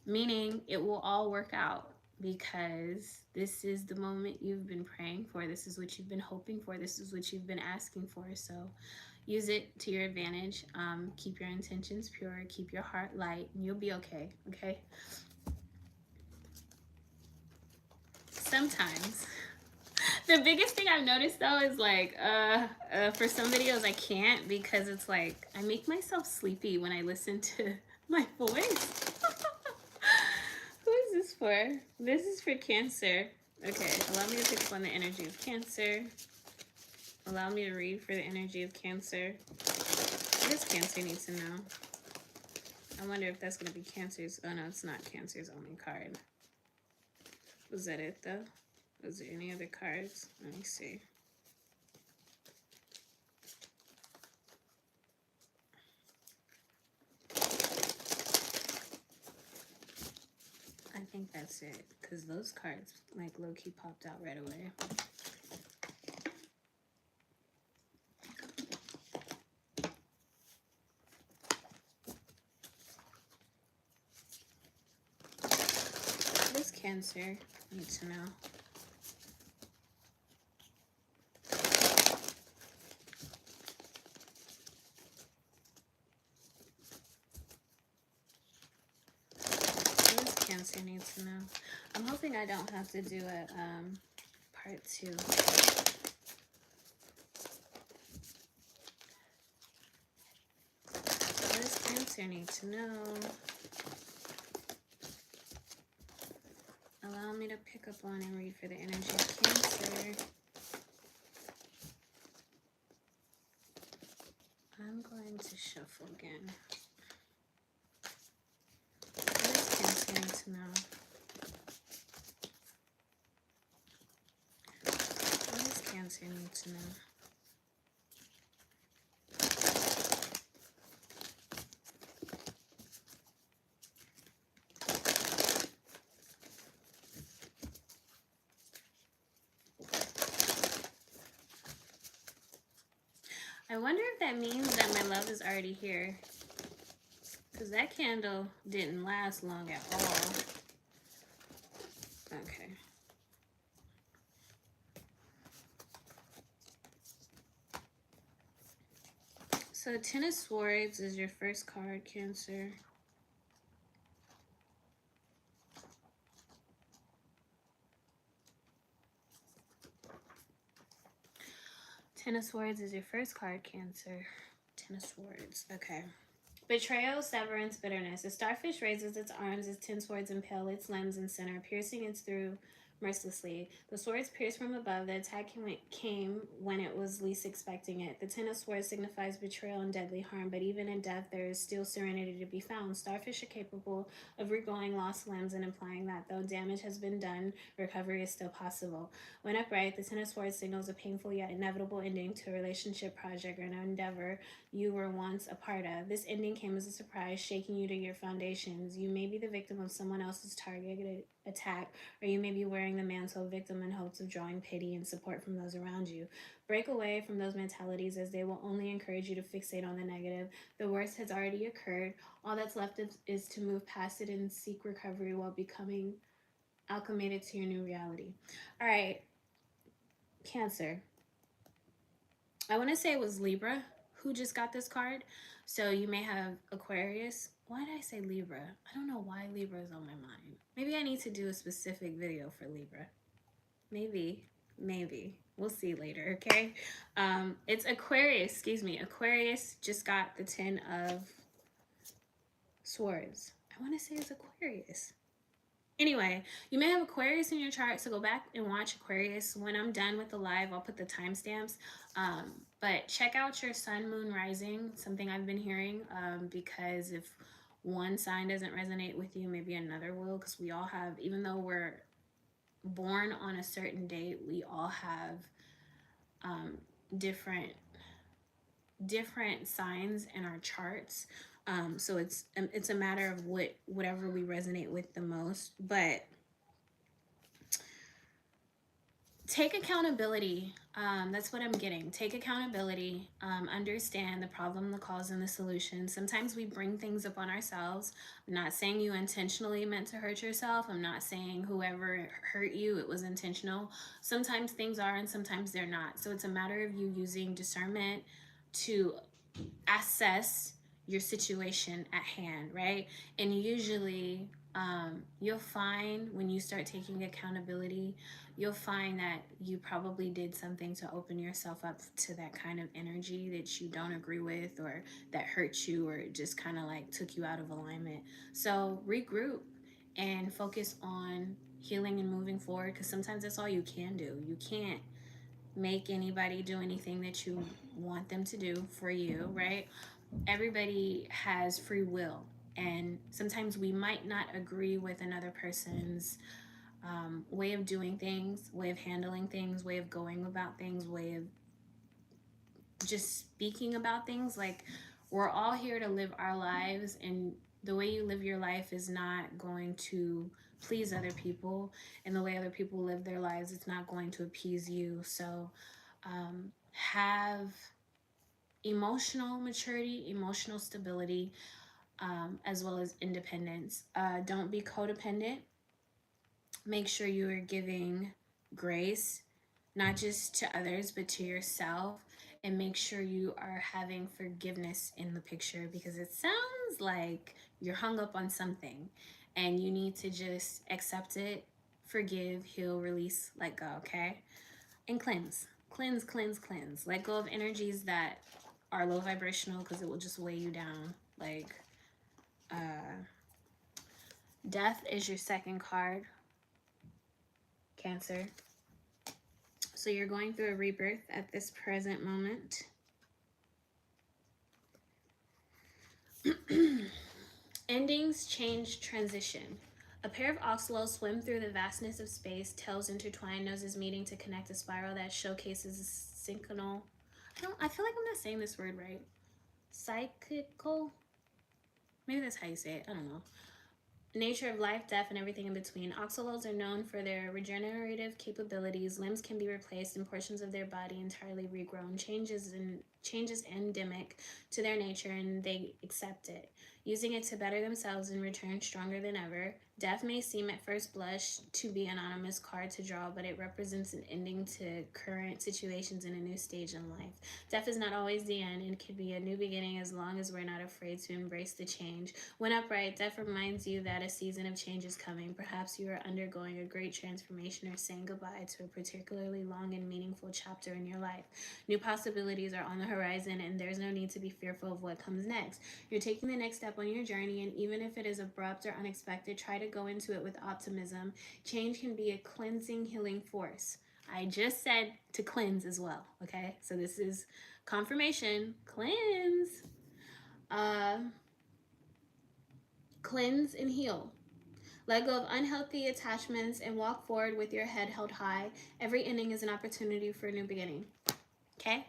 meaning it will all work out, because this is the moment you've been praying for. This is what you've been hoping for. This is what you've been asking for. So use it to your advantage. Keep your intentions pure. Keep your heart light, and you'll be okay, okay? Sometimes The biggest thing I've noticed though is like for some videos I can't because it's like I make myself sleepy when I listen to my voice. Who is this for? This is for Cancer. Okay, allow me to pick up on the energy of Cancer. Allow me to read for the energy of Cancer. What does Cancer need to know? I wonder if that's going to be Cancer's. Oh no, it's not Cancer's only card. Was that it though? Was there any other cards? Let me see. I think that's it because those cards like low-key popped out right away. What does Cancer need to know? Cancer needs to know. I'm hoping I don't have to do a part 2. What does Cancer need to know? Allow me to pick up on and read for the energy of Cancer. I'm going to shuffle again. What does Cancer need to know? What does Cancer need to know? I wonder if that means that my love is already here. Because that candle didn't last long at all. Okay. So Ten of Swords is your first card, Cancer. Ten of Swords is your first card, Cancer. Ten of Swords. Okay. Betrayal, severance, bitterness. A starfish raises its arms as 10 swords impale its limbs and center, piercing its through mercilessly. The swords pierced from above. The attack came when it was least expecting it. The 10 of swords signifies betrayal and deadly harm, but even in death, there is still serenity to be found. Starfish are capable of regrowing lost limbs and implying that though damage has been done, recovery is still possible. When upright, the 10 of swords signals a painful yet inevitable ending to a relationship, project, or an endeavor you were once a part of. This ending came as a surprise, shaking you to your foundations. You may be the victim of someone else's targeted attack, or you may be wearing the mantle of victim in hopes of drawing pity and support from those around you. Break away from those mentalities, as they will only encourage you to fixate on the negative. The worst has already occurred. All that's left is to move past it and seek recovery while becoming acclimated to your new reality. All right, Cancer. I want to say it was Libra who just got this card. So you may have Aquarius. Why did I say Libra? I don't know why Libra is on my mind. Maybe I need to do a specific video for Libra. Maybe. We'll see later, okay? It's Aquarius, excuse me. Aquarius just got the 10 of Swords. I want to say it's Aquarius. Anyway, you may have Aquarius in your chart, so go back and watch Aquarius. When I'm done with the live, I'll put the timestamps. But check out your sun, moon, rising, something I've been hearing, because if one sign doesn't resonate with you, maybe another will, because we all have, even though we're born on a certain date, we all have different signs in our charts. So it's a matter of whatever we resonate with the most. But take accountability. That's what I'm getting. Take accountability. Understand the problem, the cause, and the solution. Sometimes we bring things upon ourselves. I'm not saying you intentionally meant to hurt yourself. I'm not saying whoever hurt you, it was intentional. Sometimes things are and sometimes they're not. So it's a matter of you using discernment to assess your situation at hand, right? And usually You'll find when you start taking accountability, you'll find that you probably did something to open yourself up to that kind of energy that you don't agree with, or that hurt you, or just kind of like took you out of alignment. So regroup and focus on healing and moving forward, because sometimes that's all you can do. You can't make anybody do anything that you want them to do for you, right? Everybody has free will, and sometimes we might not agree with another person's way of doing things, way of handling things, way of going about things, way of just speaking about things. Like, we're all here to live our lives, and the way you live your life is not going to please other people, and the way other people live their lives, it's not going to appease you. So have emotional maturity, emotional stability, as well as independence. Don't be codependent. Make sure you are giving grace, not just to others, but to yourself. And make sure you are having forgiveness in the picture, because it sounds like you're hung up on something and you need to just accept it, forgive, heal, release, let go, okay? And cleanse. Cleanse, cleanse, cleanse. Let go of energies that are low vibrational, because it will just weigh you down. Like, death is your second card, Cancer. So you're going through a rebirth at this present moment. Endings, change, transition. A pair of oxalots swim through the vastness of space, tails intertwined, noses meeting to connect a spiral that showcases a synchronal. I feel like I'm not saying this word right. Psychical? Maybe that's how you say it. I don't know. Nature of life, death, and everything in between. Oxalots are known for their regenerative capabilities. Limbs can be replaced and portions of their body entirely regrown. Changes endemic to their nature, and they accept it, using it to better themselves and return stronger than ever. Death may seem at first blush to be an anonymous card to draw, but it represents an ending to current situations and a new stage in life. Death is not always the end, and can be a new beginning as long as we're not afraid to embrace the change. When upright, death reminds you that a season of change is coming. Perhaps you are undergoing a great transformation or saying goodbye to a particularly long and meaningful chapter in your life. New possibilities are on the horizon, and there's no need to be fearful of what comes next. You're taking the next step on your journey, and even if it is abrupt or unexpected, try to go into it with optimism. Change can be a cleansing, healing force. I just said to cleanse as well, okay? So this is confirmation. Cleanse. Cleanse and heal. Let go of unhealthy attachments and walk forward with your head held high. Every ending is an opportunity for a new beginning. Okay?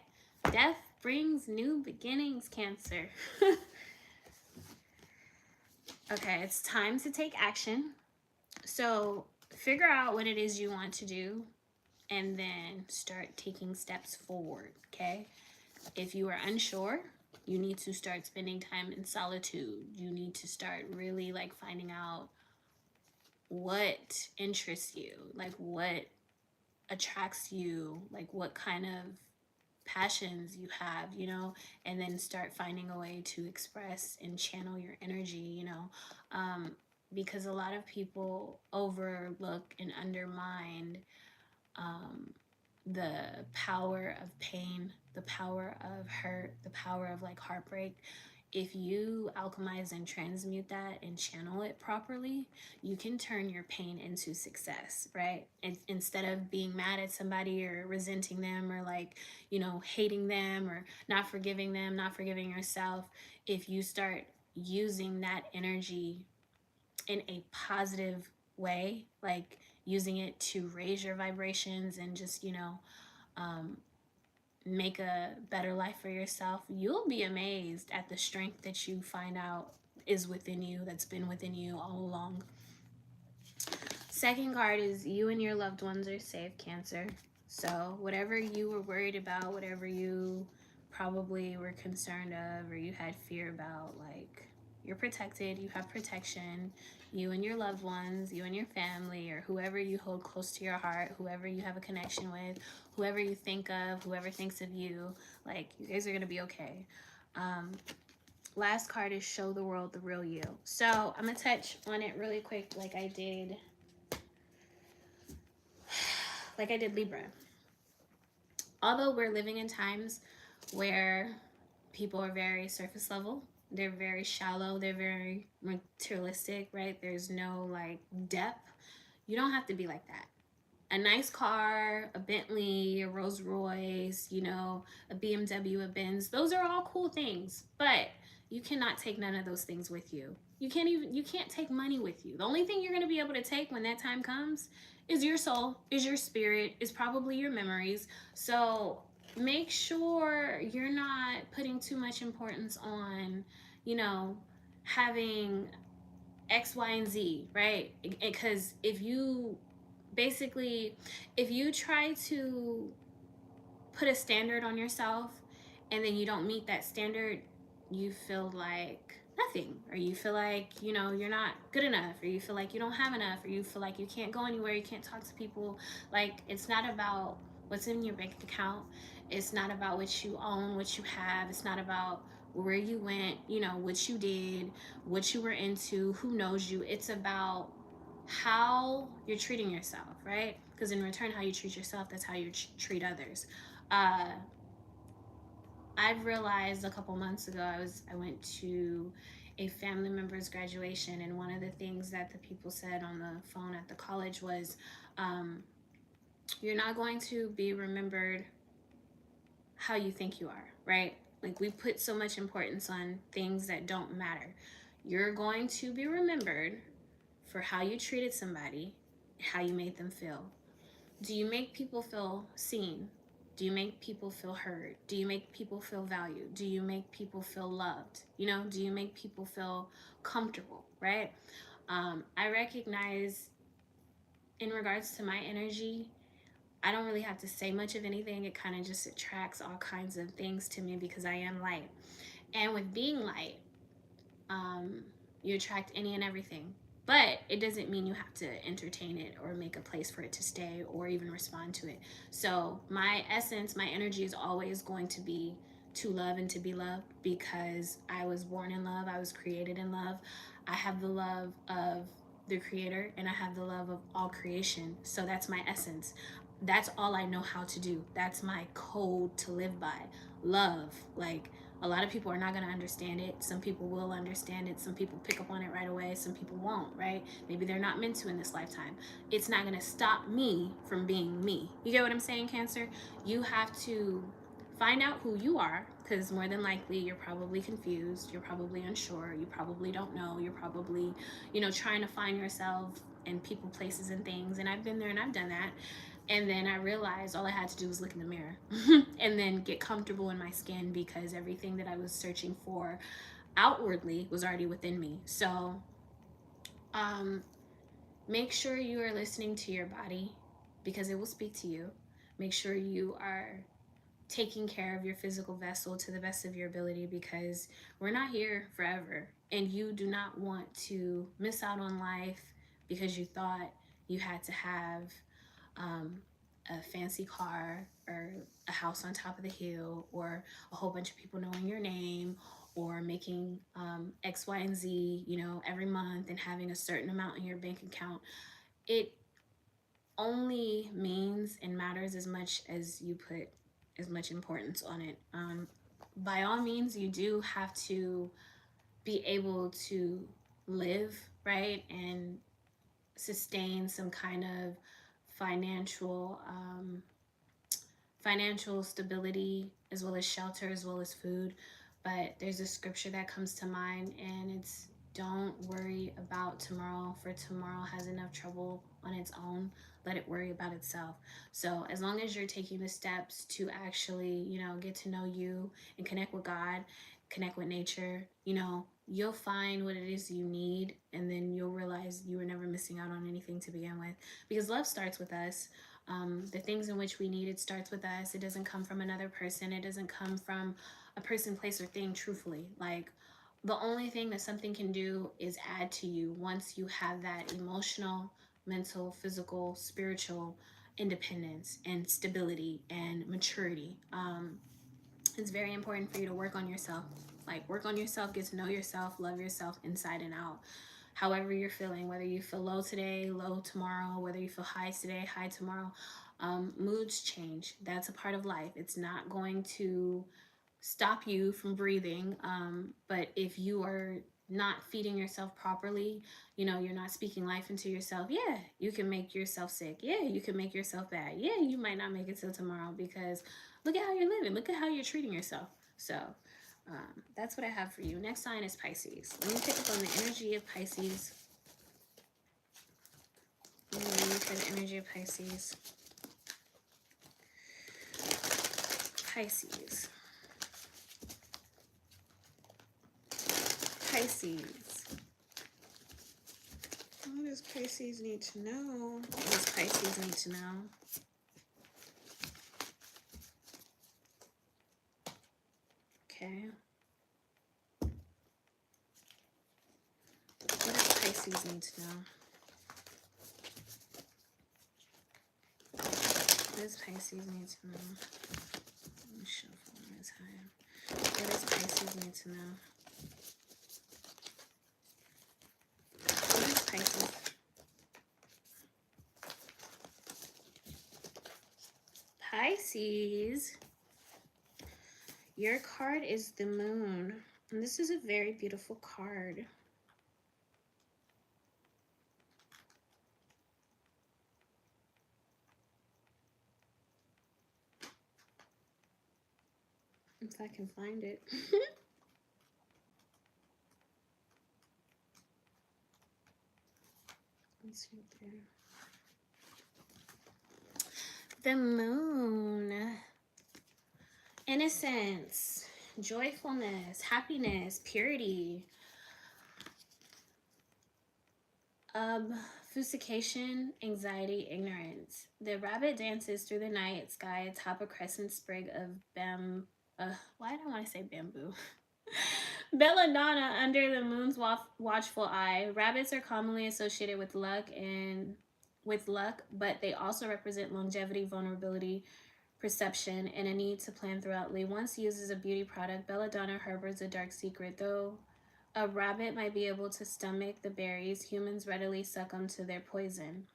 Death brings new beginnings, Cancer. Okay, it's time to take action. So figure out what it is you want to do and then start taking steps forward, okay? If you are unsure, you need to start spending time in solitude. You need to start really like finding out what interests you, like what attracts you, like what kind of passions you have, you know, and then start finding a way to express and channel your energy, you know, because a lot of people overlook and undermine the power of pain, the power of hurt, the power of like heartbreak. If you alchemize and transmute that and channel it properly, you can turn your pain into success, right? And instead of being mad at somebody or resenting them or like, you know, hating them or not forgiving them, not forgiving yourself, if you start using that energy in a positive way, like using it to raise your vibrations and just, you know, make a better life for yourself, you'll be amazed at the strength that you find out is within you, that's been within you all along. Second card is you and your loved ones are safe, Cancer. So whatever you were worried about, whatever you probably were concerned of or you had fear about, like, you're protected, you have protection. You and your loved ones, you and your family, or whoever you hold close to your heart, whoever you have a connection with, whoever you think of, whoever thinks of you, like, you guys are gonna be okay. last card is show the world the real you. So I'm gonna touch on it really quick, like I did Libra. Although we're living in times where people are very surface level, they're very shallow, they're very materialistic, right? There's no like depth. You don't have to be like that. A nice car, a Bentley, a Rolls Royce, you know, a BMW, a Benz, those are all cool things, but you cannot take none of those things with you. You can't take money with you. The only thing you're going to be able to take when that time comes is your soul, is your spirit, is probably your memories. So make sure you're not putting too much importance on, you know, having X, Y, and Z, right? Because if you try to put a standard on yourself and then you don't meet that standard, you feel like nothing, or you feel like, you know, you're not good enough, or you feel like you don't have enough, or you feel like you can't go anywhere, you can't talk to people. Like, it's not about what's in your bank account. It's not about what you own, what you have. It's not about where you went, you know, what you did, what you were into, who knows you. It's about how you're treating yourself, right? Because in return, how you treat yourself, that's how you treat others. I've realized a couple months ago, I went to a family member's graduation, and one of the things that the people said on the phone at the college was, you're not going to be remembered how you think you are, right? Like, we put so much importance on things that don't matter. You're going to be remembered for how you treated somebody, how you made them feel. Do you make people feel seen? Do you make people feel heard? Do you make people feel valued? Do you make people feel loved? You know, do you make people feel comfortable, right? I recognize, in regards to my energy, I don't really have to say much of anything. It kind of just attracts all kinds of things to me because I am light. And with being light, you attract any and everything. But it doesn't mean you have to entertain it or make a place for it to stay or even respond to it. So my essence, my energy is always going to be to love and to be loved, because I was born in love. I was created in love. I have the love of the creator, and I have the love of all creation. So that's my essence. That's all I know how to do. That's my code to live by. Love. Like, a lot of people are not going to understand it. Some people will understand it. Some people pick up on it right away. Some people won't, right? Maybe they're not meant to in this lifetime. It's not going to stop me from being me. You get what I'm saying, Cancer? You have to find out who you are, because more than likely you're probably confused. You're probably unsure. You probably don't know. You're probably, you know, trying to find yourself in people, places, and things. And I've been there and I've done that. And then I realized all I had to do was look in the mirror and then get comfortable in my skin, because everything that I was searching for outwardly was already within me. So make sure you are listening to your body, because it will speak to you. Make sure you are taking care of your physical vessel to the best of your ability, because we're not here forever. And you do not want to miss out on life because you thought you had to have a fancy car or a house on top of the hill, or a whole bunch of people knowing your name, or making X, Y, and Z, you know, every month, and having a certain amount in your bank account. It only means and matters as much as you put as much importance on it. By all means, you do have to be able to live, right, and sustain some kind of financial stability, as well as shelter, as well as food. But there's a scripture that comes to mind, and it's, don't worry about tomorrow, for tomorrow has enough trouble on its own. Let it worry about itself. So as long as you're taking the steps to actually, you know, get to know you and connect with God, connect with nature, you know, you'll find what it is you need, and then you'll realize you were never missing out on anything to begin with, because love starts with us. The things in which we need, it starts with us. It doesn't come from another person. It doesn't come from a person, place, or thing, truthfully. Like, the only thing that something can do is add to you once you have that emotional, mental, physical, spiritual independence and stability and maturity. It's very important for you to work on yourself. Like, work on yourself, get to know yourself, love yourself inside and out. However you're feeling, whether you feel low today, low tomorrow, whether you feel high today, high tomorrow, moods change. That's a part of life. It's not going to stop you from breathing. But if you are not feeding yourself properly, you know, you're not speaking life into yourself, yeah, you can make yourself sick. Yeah, you can make yourself bad. Yeah, you might not make it till tomorrow because look at how you're living. Look at how you're treating yourself. So that's what I have for you. Next sign is Pisces. Let me pick up on the energy of Pisces. For the energy of Pisces. Pisces. Pisces. What does Pisces need to know? What does Pisces need to know? Okay. What does Pisces need to know? What does Pisces need to know? Let me shuffle one at a time. What does Pisces need to know? What is Pisces? Pisces, your card is the Moon. And this is a very beautiful card. If I can find it. Let's see there. The Moon. Innocence, joyfulness, happiness, purity. Obfuscation, anxiety, ignorance. The rabbit dances through the night sky atop a crescent sprig of why do I want to say bamboo? Belladonna under the moon's watchful eye. Rabbits are commonly associated with luck, but they also represent longevity, vulnerability, perception, and a need to plan throughoutly. Once used as a beauty product, belladonna harbors a dark secret. Though a rabbit might be able to stomach the berries, humans readily succumb to their poison.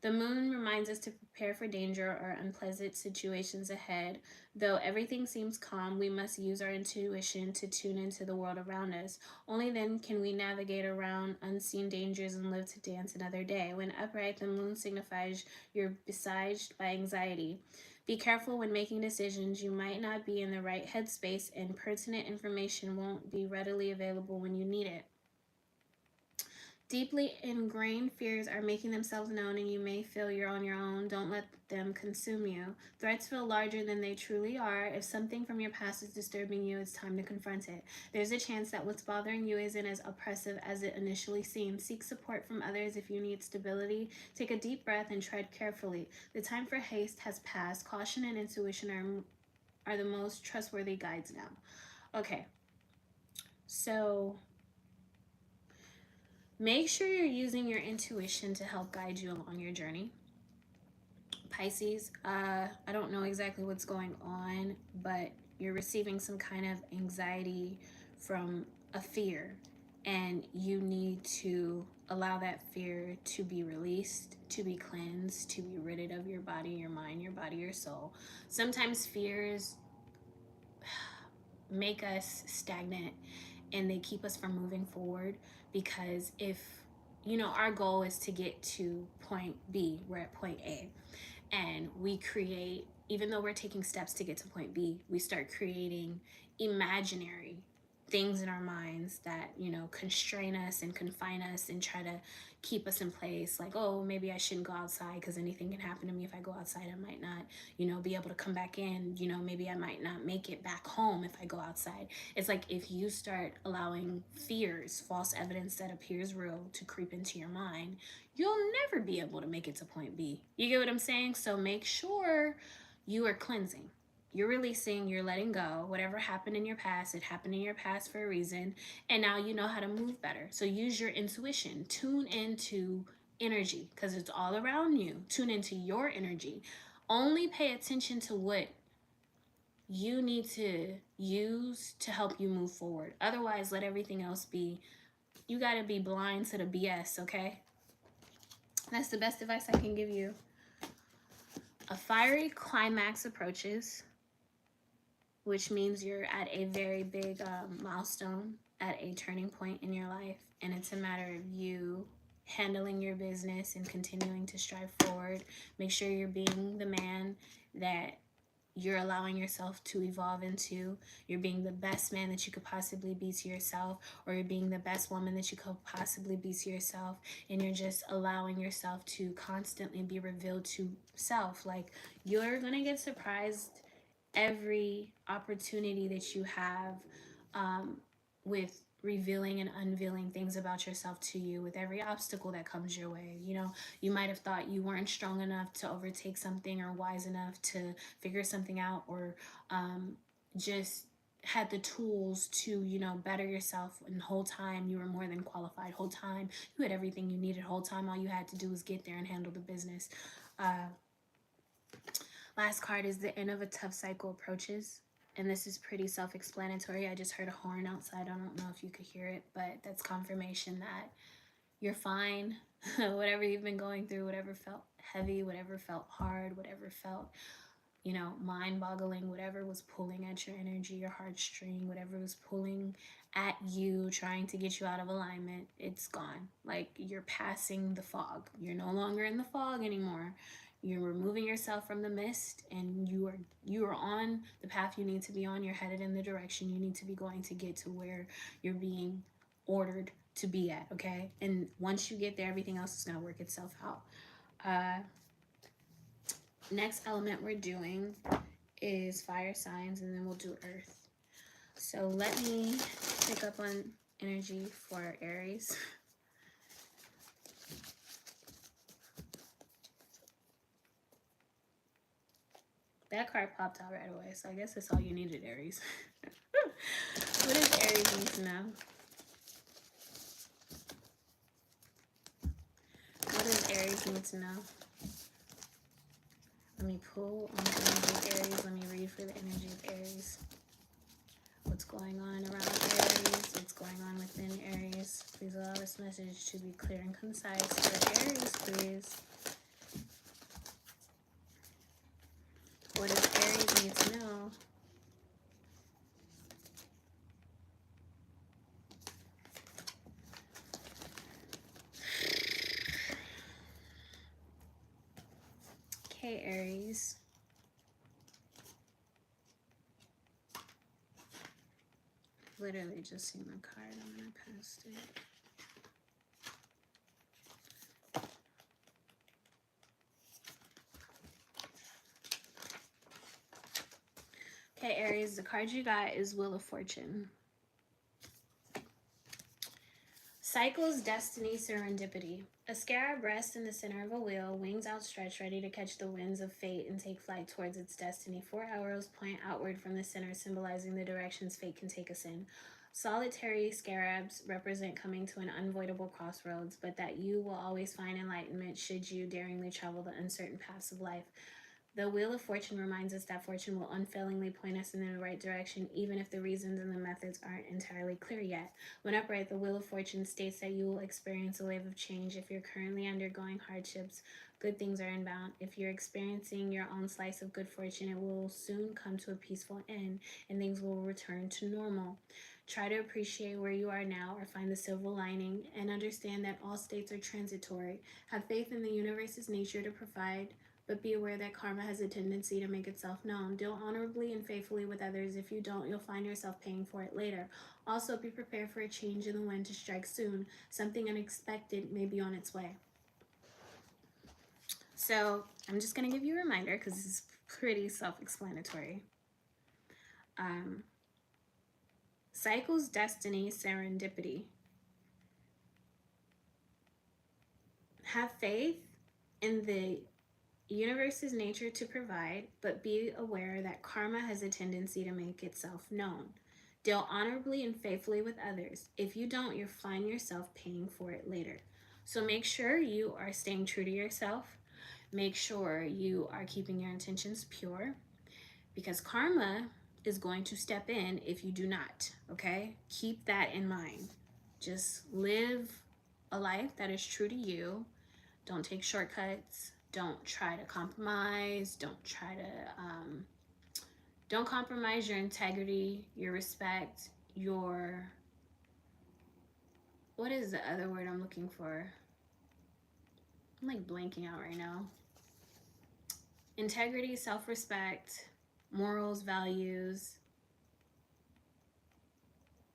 The moon reminds us to prepare for danger or unpleasant situations ahead. Though everything seems calm, we must use our intuition to tune into the world around us. Only then can we navigate around unseen dangers and live to dance another day. When upright, the moon signifies you're besieged by anxiety. Be careful when making decisions. You might not be in the right headspace, and pertinent information won't be readily available when you need it. Deeply ingrained fears are making themselves known, and you may feel you're on your own. Don't let them consume you. Threats feel larger than they truly are. If something from your past is disturbing you, it's time to confront it. There's a chance that what's bothering you isn't as oppressive as it initially seems. Seek support from others if you need stability. Take a deep breath and tread carefully. The time for haste has passed. Caution and intuition are the most trustworthy guides now. Okay, so make sure you're using your intuition to help guide you along your journey. Pisces, I don't know exactly what's going on, but you're receiving some kind of anxiety from a fear, and you need to allow that fear to be released, to be cleansed, to be rid of your body, your mind, your body, your soul. Sometimes fears make us stagnant and they keep us from moving forward, because if, you know, our goal is to get to point B, we're at point A, and we create, even though we're taking steps to get to point B, we start creating imaginary things in our minds that, you know, constrain us and confine us and try to keep us in place. Like, oh, maybe I shouldn't go outside because anything can happen to me if I go outside. I might not, you know, be able to come back in. You know, maybe I might not make it back home if I go outside. It's like if you start allowing fears, false evidence that appears real, to creep into your mind, you'll never be able to make it to point B. You get what I'm saying? So make sure you are cleansing. You're releasing, you're letting go. Whatever happened in your past, it happened in your past for a reason. And now you know how to move better. So use your intuition. Tune into energy because it's all around you. Tune into your energy. Only pay attention to what you need to use to help you move forward. Otherwise, let everything else be. You got to be blind to the BS, okay? That's the best advice I can give you. A fiery climax approaches, which means you're at a very big milestone, at a turning point in your life, and it's a matter of you handling your business and continuing to strive forward. Make sure you're being the man that you're allowing yourself to evolve into. You're being the best man that you could possibly be to yourself, or you're being the best woman that you could possibly be to yourself, and you're just allowing yourself to constantly be revealed to self. Like, you're gonna get surprised every opportunity that you have, with revealing and unveiling things about yourself to you, with every obstacle that comes your way. You know, you might have thought you weren't strong enough to overtake something, or wise enough to figure something out, or just had the tools to, you know, better yourself, and the whole time you were more than qualified. Whole time you had everything you needed. Whole time all you had to do was get there and handle the business. Last card is the end of a tough cycle approaches. And this is pretty self-explanatory. I just heard a horn outside. I don't know if you could hear it, but that's confirmation that you're fine. Whatever you've been going through, whatever felt heavy, whatever felt hard, whatever felt, you know, mind-boggling, whatever was pulling at your energy, your heartstring, whatever was pulling at you, trying to get you out of alignment, it's gone. Like, you're passing the fog. You're no longer in the fog anymore. You're removing yourself from the mist, and you are on the path you need to be on. You're headed in the direction you need to be going to get to where you're being ordered to be at, okay? And once you get there, everything else is going to work itself out. Next element we're doing is fire signs, and then we'll do earth. So let me pick up on energy for Aries. That card popped out right away, so I guess that's all you needed, Aries. What does Aries need to know? What does Aries need to know? Let me pull on the energy of Aries. Let me read for the energy of Aries. What's going on around Aries? What's going on within Aries? Please allow this message to be clear and concise for Aries, please. What does Aries need to know? Okay, Aries. Literally just seen the card. I'm going to paste it. Okay, Aries, the card you got is Wheel of Fortune. Cycles, destiny, serendipity. A scarab rests in the center of a wheel, wings outstretched, ready to catch the winds of fate and take flight towards its destiny. 4 arrows point outward from the center, symbolizing the directions fate can take us in. Solitary scarabs represent coming to an unavoidable crossroads, but that you will always find enlightenment should you daringly travel the uncertain paths of life. The Wheel of Fortune reminds us that fortune will unfailingly point us in the right direction, even if the reasons and the methods aren't entirely clear yet. When upright, the Wheel of Fortune states that you will experience a wave of change. If you're currently undergoing hardships, good things are inbound. If you're experiencing your own slice of good fortune, it will soon come to a peaceful end, and things will return to normal. Try to appreciate where you are now, or find the silver lining, and understand that all states are transitory. Have faith in the universe's nature to provide, but be aware that karma has a tendency to make itself known. Deal honorably and faithfully with others. If you don't, you'll find yourself paying for it later. Also, be prepared for a change in the wind to strike soon. Something unexpected may be on its way. So I'm just going to give you a reminder because this is pretty self-explanatory. Cycles, destiny, serendipity. Have faith in the universe's nature to provide, but be aware that karma has a tendency to make itself known. Deal honorably and faithfully with others. If you don't, you'll find yourself paying for it later. So make sure you are staying true to yourself. Make sure you are keeping your intentions pure, because karma is going to step in if you do not, okay? Keep that in mind. Just live a life that is true to you. Don't take shortcuts. Don't try to compromise. Don't compromise your integrity, your respect, your, what is the other word I'm looking for? I'm like blanking out right now. Integrity, self-respect, morals, values,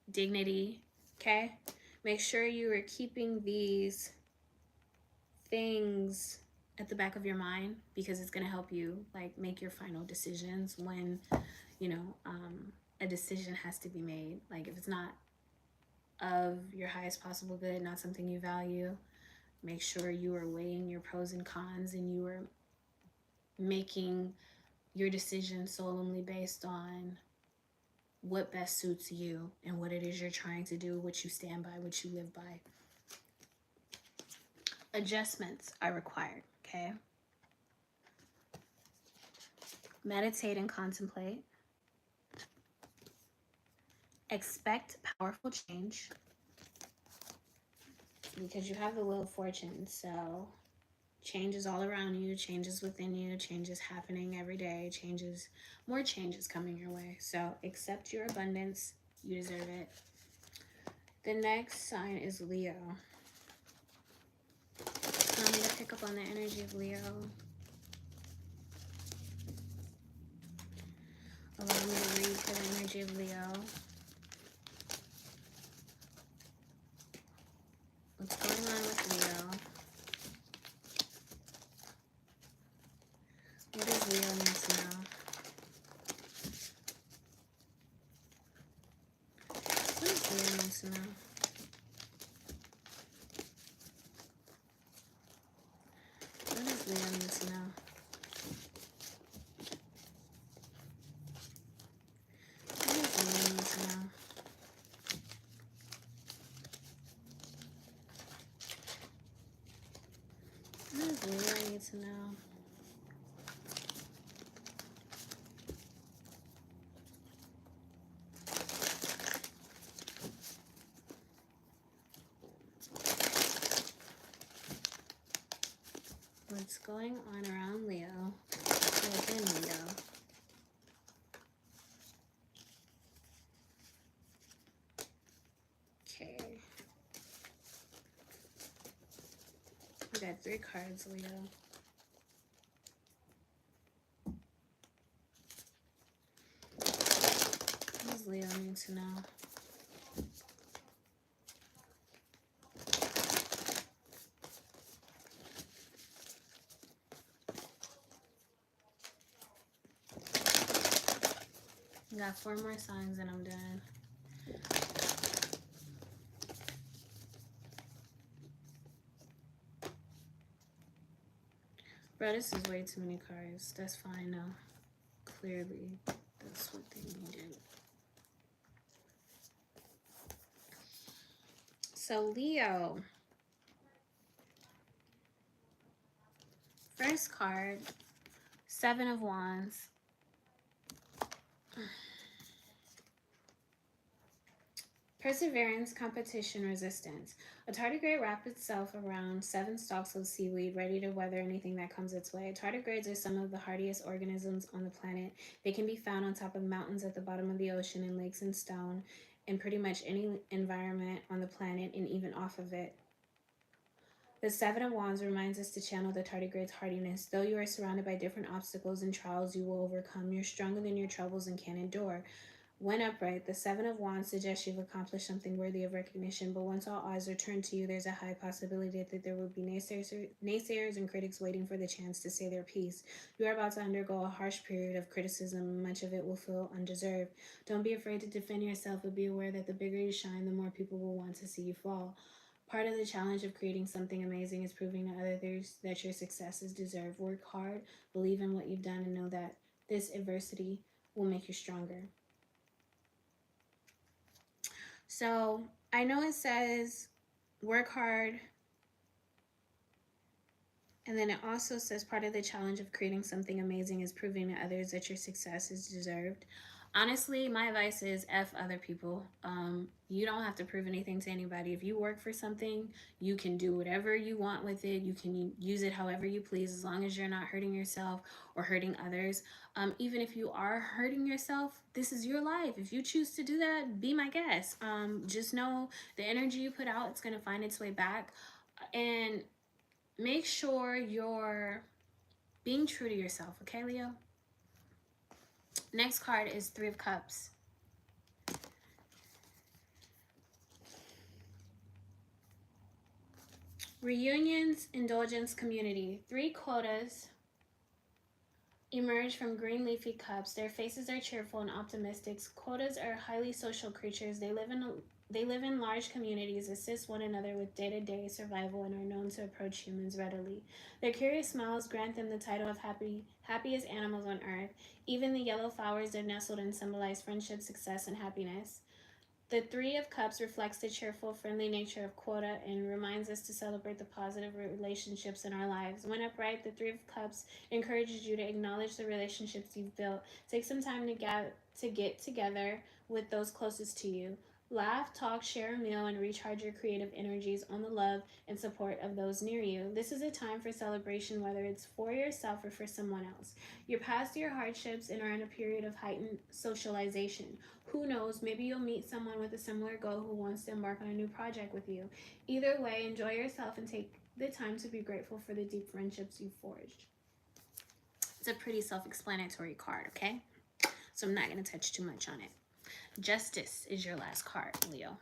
dignity, okay? Make sure you are keeping these things at the back of your mind, because it's going to help you like make your final decisions when, you know, a decision has to be made. Like if it's not of your highest possible good, not something you value, make sure you are weighing your pros and cons, and you are making your decision solemnly based on what best suits you and what it is you're trying to do, what you stand by, what you live by. Adjustments are required, okay? Meditate and contemplate. Expect powerful change, because you have the wheel of fortune. So change is all around you, change is within you, change is happening every day, more changes coming your way. So accept your abundance, you deserve it. The next sign is Leo. Allow me to pick up on the energy of Leo. Allow me to read for the energy of Leo. What's going on with Leo? What does Leo need to know? What does Leo need to know? What does Leo need to know? What does Leo need to know? What does Leo need to know? What's going on around Leo, within Leo? Okay. We got 3 cards, Leo. What does Leo need to know? We got 4 more signs and I'm done. Bro, this is way too many cards. That's fine though. Clearly, that's what they needed. So Leo. First card, 7 of Wands. Perseverance, competition, resistance. A tardigrade wraps itself around 7 stalks of seaweed, ready to weather anything that comes its way. Tardigrades are some of the hardiest organisms on the planet. They can be found on top of mountains, at the bottom of the ocean, in lakes and stone, in pretty much any environment on the planet, and even off of it. The 7 of Wands reminds us to channel the tardigrade's hardiness. Though you are surrounded by different obstacles and trials you will overcome, you're stronger than your troubles and can endure. When upright, the 7 of Wands suggests you've accomplished something worthy of recognition, but once all eyes are turned to you, there's a high possibility that there will be naysayers and critics waiting for the chance to say their piece. You are about to undergo a harsh period of criticism, and much of it will feel undeserved. Don't be afraid to defend yourself, but be aware that the bigger you shine, the more people will want to see you fall. Part of the challenge of creating something amazing is proving to others that your success is deserved. Work hard, believe in what you've done, and know that this adversity will make you stronger. So I know it says work hard, and then it also says part of the challenge of creating something amazing is proving to others that your success is deserved. Honestly, my advice is F other people. You don't have to prove anything to anybody. If you work for something, you can do whatever you want with it. You can use it however you please, as long as you're not hurting yourself or hurting others. Even if you are hurting yourself, this is your life. If you choose to do that, be my guest. Just know the energy you put out, it's going to find its way back. And make sure you're being true to yourself, okay, Leo? Next card is Three of Cups. Reunions, indulgence, community. Three quotas emerge from green leafy cups. Their faces are cheerful and optimistic. Quotas are highly social creatures. They live in large communities, assist one another with day-to-day survival, and are known to approach humans readily. Their curious smiles grant them the title of happiest animals on earth. Even the yellow flowers they're nestled in symbolize friendship, success, and happiness. The Three of Cups reflects the cheerful, friendly nature of quota and reminds us to celebrate the positive relationships in our lives. When upright, the Three of Cups encourages you to acknowledge the relationships you've built. Take some time to get together with those closest to you. Laugh, talk, share a meal, and recharge your creative energies on the love and support of those near you. This is a time for celebration, whether it's for yourself or for someone else. You're past your hardships and are in a period of heightened socialization. Who knows, maybe you'll meet someone with a similar goal who wants to embark on a new project with you. Either way, enjoy yourself and take the time to be grateful for the deep friendships you've forged. It's a pretty self-explanatory card, okay? So I'm not going to touch too much on it. Justice is your last card, Leo.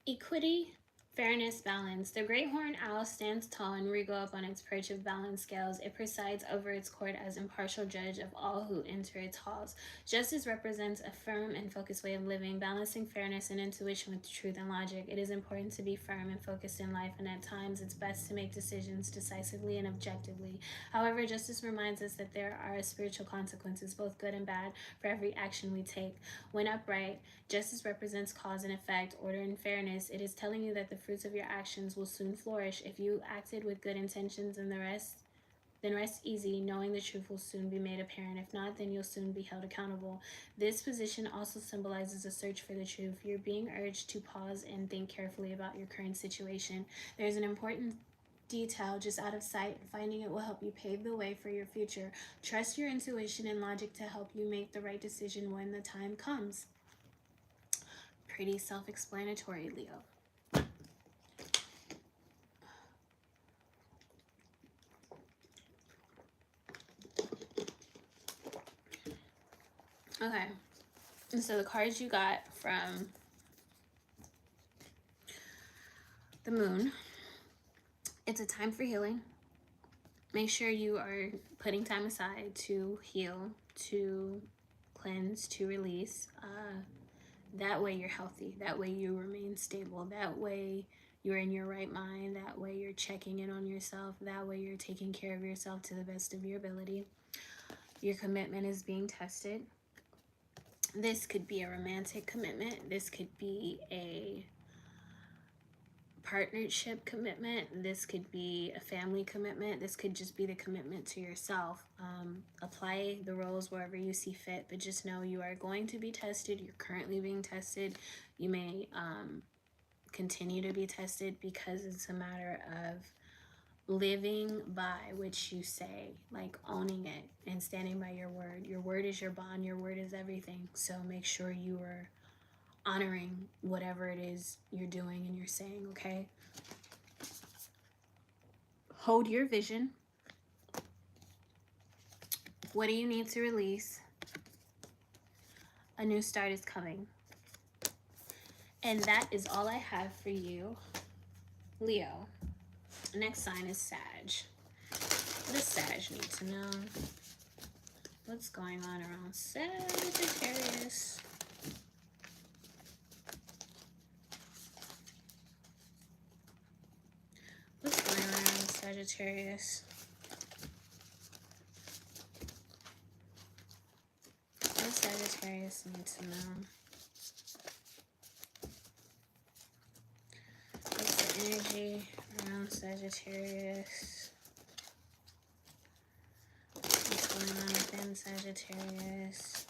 Equity, fairness, balance. The great horned owl stands tall and regal upon its perch of balanced scales. It presides over its court as impartial judge of all who enter its halls. Justice represents a firm and focused way of living, balancing fairness and intuition with truth and logic. It is important to be firm and focused in life, and at times it's best to make decisions decisively and objectively. However, justice reminds us that there are spiritual consequences, both good and bad, for every action we take. When upright, justice represents cause and effect, order and fairness. It is telling you that the fruits of your actions will soon flourish. If you acted with good intentions and then rest easy, knowing the truth will soon be made apparent. If not, then you'll soon be held accountable. This position also symbolizes a search for the truth. You're being urged to pause and think carefully about your current situation. There's an important detail just out of sight. Finding it will help you pave the way for your future. Trust your intuition and logic to help you make the right decision when the time comes. Pretty self-explanatory, Leo. Okay, and so the cards you got from the moon, it's a time for healing. Make sure you are putting time aside to heal, to cleanse, to release. That way you're healthy. That way you remain stable. That way you're in your right mind. That way you're checking in on yourself. That way you're taking care of yourself to the best of your ability. Your commitment is being tested. This could be a romantic commitment. This could be a partnership commitment. This could be a family commitment. This could just be the commitment to yourself. Apply the roles wherever you see fit, but just know you are going to be tested. You're currently being tested. You may continue to be tested, because it's a matter of living by which you say, like owning it and standing by your word. Your word is your bond. Your word is everything. So make sure you are honoring whatever it is you're doing and you're saying, okay? Hold your vision. What do you need to release? A new start is coming. And that is all I have for you, Leo. Next sign is Sag. What does Sag need to know? What's going on around Sagittarius? What's going on around Sagittarius? Sagittarius need to know? What's the energy around Sagittarius? What's going on within Sagittarius?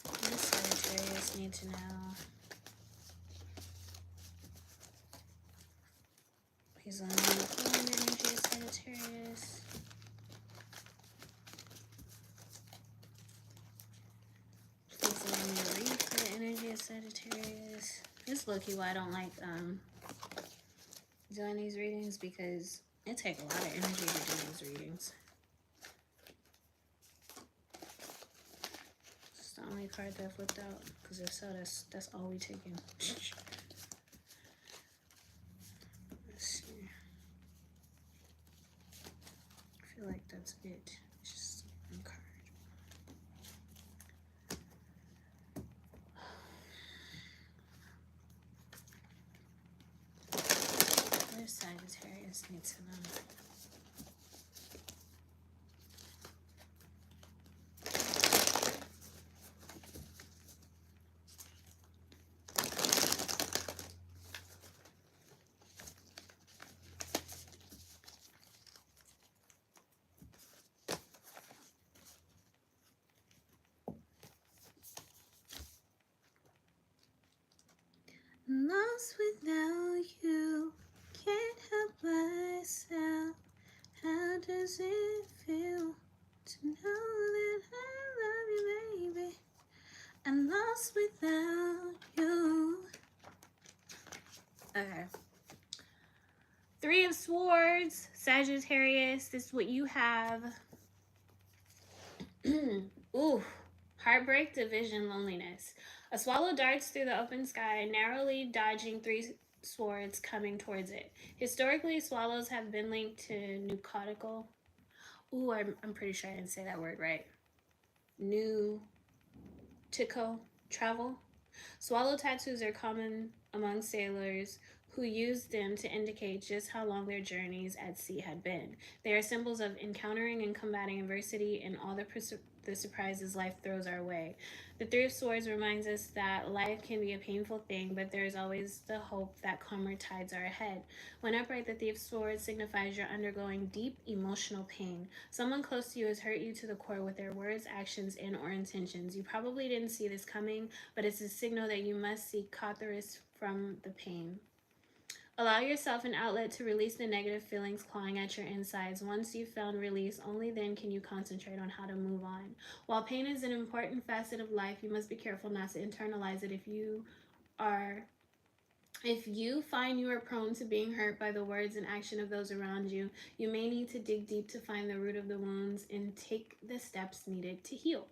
What does Sagittarius need to know? Please let me know the energy of Sagittarius. Please allow me to read for the energy of Sagittarius. It's low-key why I don't like doing these readings, because it takes a lot of energy to do these readings. It's the only card that I flipped out, because if so, that's all we taking. Let's see. I feel like that's it. It's just one card. What does Sagittarius need to know? Lost without you, can't help myself. How does it feel to know that I love you, baby? I'm lost without you. Okay. Three of Swords, Sagittarius. This is what you have. Ooh, heartbreak, division, loneliness. A swallow darts through the open sky, narrowly dodging three swords coming towards it. Historically, swallows have been linked to nautical. Ooh, I'm pretty sure I didn't say that word right. Nautical travel. Swallow tattoos are common among sailors who used them to indicate just how long their journeys at sea had been. They are symbols of encountering and combating adversity and all the surprises life throws our way. The Three of Swords reminds us that life can be a painful thing, but there is always the hope that calmer tides are ahead. When upright, the Thief of Swords signifies you're undergoing deep emotional pain. Someone close to you has hurt you to the core with their words, actions, and or intentions. You probably didn't see this coming, but it's a signal that you must seek catharsis from the pain. Allow yourself an outlet to release the negative feelings clawing at your insides. Once you've found release, only then can you concentrate on how to move on. While pain is an important facet of life, you must be careful not to internalize it. If you find you are prone to being hurt by the words and action of those around you, you may need to dig deep to find the root of the wounds and take the steps needed to heal.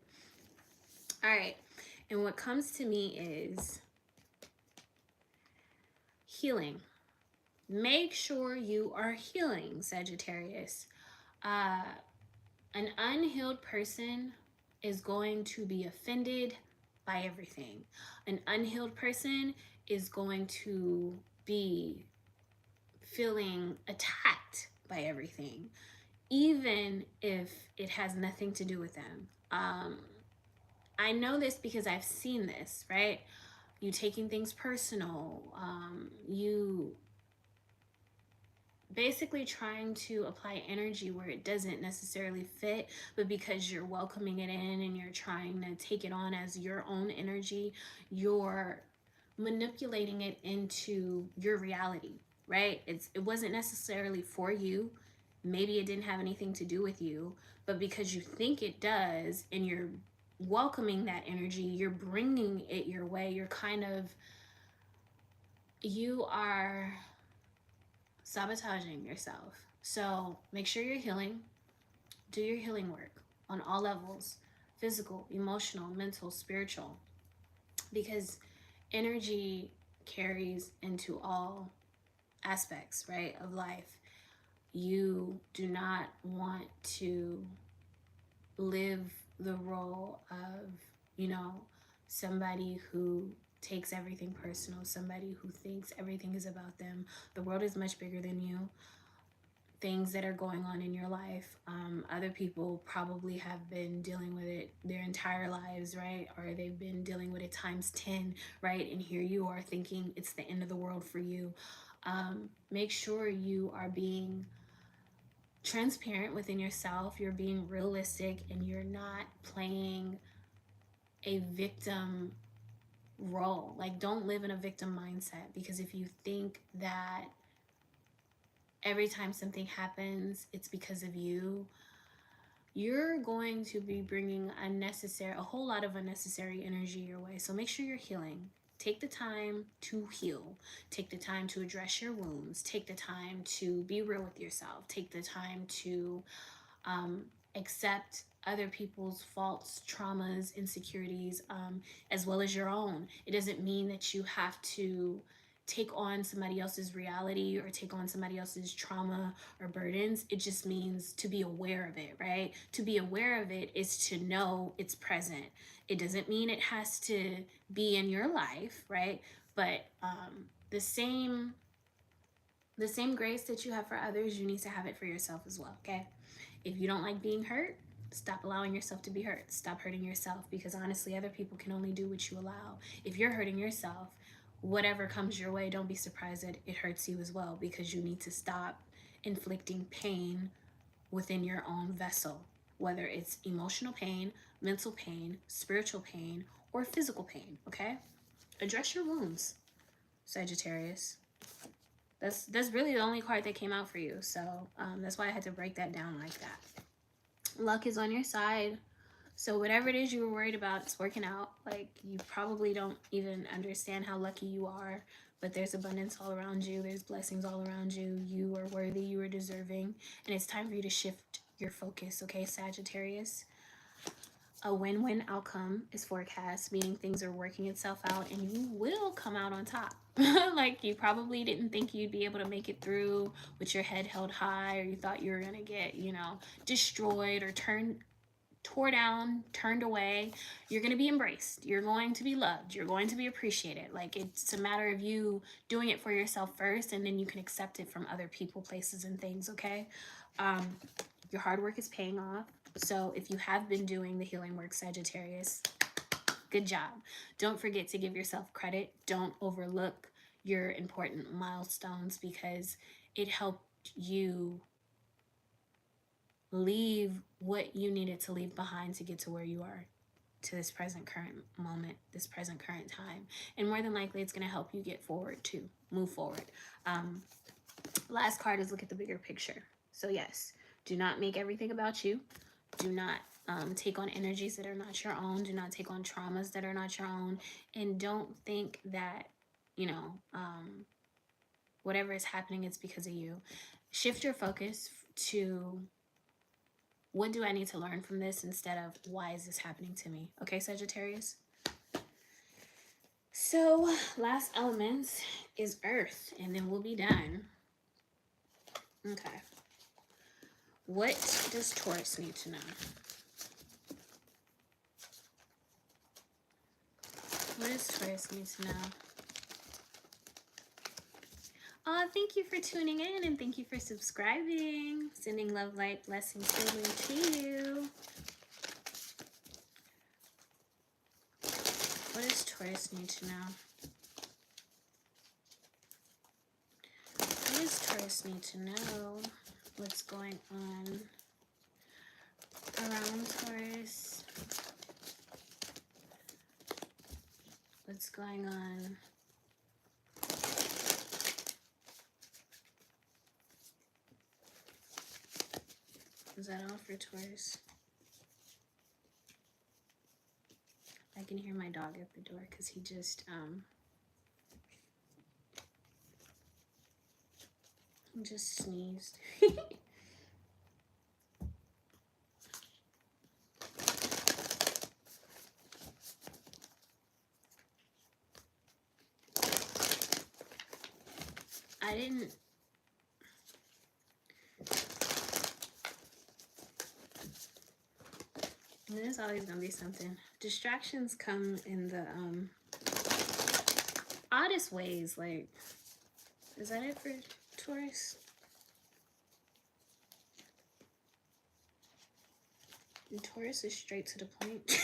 All right, and what comes to me is healing. Make sure you are healing, Sagittarius. An unhealed person is going to be offended by everything. An unhealed person is going to be feeling attacked by everything, even if it has nothing to do with them. I know this because I've seen this, right? You taking things personal, you basically trying to apply energy where it doesn't necessarily fit, but because you're welcoming it in and you're trying to take it on as your own energy, you're manipulating it into your reality, right? It wasn't necessarily for you. Maybe it didn't have anything to do with you, but because you think it does and you're welcoming that energy, you're bringing it your way. You are sabotaging yourself. So make sure you're healing. Do your healing work on all levels: physical, emotional, mental, spiritual, because energy carries into all aspects, right, of life. You do not want to live the role of, somebody who takes everything personal, somebody who thinks everything is about them. The world is much bigger than you. things that are going on in your life. Other people probably have been dealing with it their entire lives, right? Or they've been dealing with it times 10, right? And here you are thinking it's the end of the world for you. Make sure you are being transparent within yourself, you're being realistic, and you're not playing a victim role. Like, don't live in a victim mindset, because if you think that every time something happens it's because of you, you're going to be bringing a whole lot of unnecessary energy your way. So make sure you're healing. Take the time to heal. Take the time to address your wounds. Take the time to be real with yourself. Take the time to accept other people's faults, traumas, insecurities, as well as your own. It doesn't mean that you have to take on somebody else's reality or take on somebody else's trauma or burdens. It just means to be aware of it, right? To be aware of it is to know it's present. It doesn't mean it has to be in your life, right? But the same grace that you have for others, you need to have it for yourself as well, okay? If you don't like being hurt, stop allowing yourself to be hurt. Stop hurting yourself, because honestly, other people can only do what you allow. If you're hurting yourself, whatever comes your way, don't be surprised that it hurts you as well, because you need to stop inflicting pain within your own vessel, whether it's emotional pain, mental pain, spiritual pain, or physical pain, okay? Address your wounds, Sagittarius. That's really the only card that came out for you, so that's why I had to break that down like that. Luck is on your side. So whatever it is you were worried about, it's working out. Like, you probably don't even understand how lucky you are, but there's abundance all around you. There's blessings all around you. You are worthy. You are deserving. And it's time for you to shift your focus, okay, Sagittarius? A win-win outcome is forecast, meaning things are working itself out and you will come out on top. Like, you probably didn't think you'd be able to make it through with your head held high, or you thought you were going to get, destroyed or tore down, turned away. You're going to be embraced. You're going to be loved. You're going to be appreciated. Like, it's a matter of you doing it for yourself first, and then you can accept it from other people, places, and things, okay? Your hard work is paying off. So if you have been doing the healing work, Sagittarius, good job. Don't forget to give yourself credit. Don't overlook your important milestones, because it helped you leave what you needed to leave behind to get to where you are, to this present current moment, this present current time. And more than likely, it's going to help you get forward too, move forward. Last card is look at the bigger picture. So yes, do not make everything about you. Do not take on energies that are not your own. Do not take on traumas that are not your own. And don't think that, whatever is happening, it's because of you. Shift your focus to, what do I need to learn from this, instead of, why is this happening to me? Okay, Sagittarius? So, last element is Earth, and then we'll be done. Okay. What does Taurus need to know? What does Taurus need to know? Thank you for tuning in, and thank you for subscribing. Sending love, light, blessings, healing to you. What does Taurus need to know? What does Taurus need to know? What's going on around Taurus? What's going on? Is that all for Taurus? I can hear my dog at the door because he just sneezed. I didn't. There's always gonna be something. Distractions come in the oddest ways. Like, is that it for Taurus? And Taurus is straight to the point.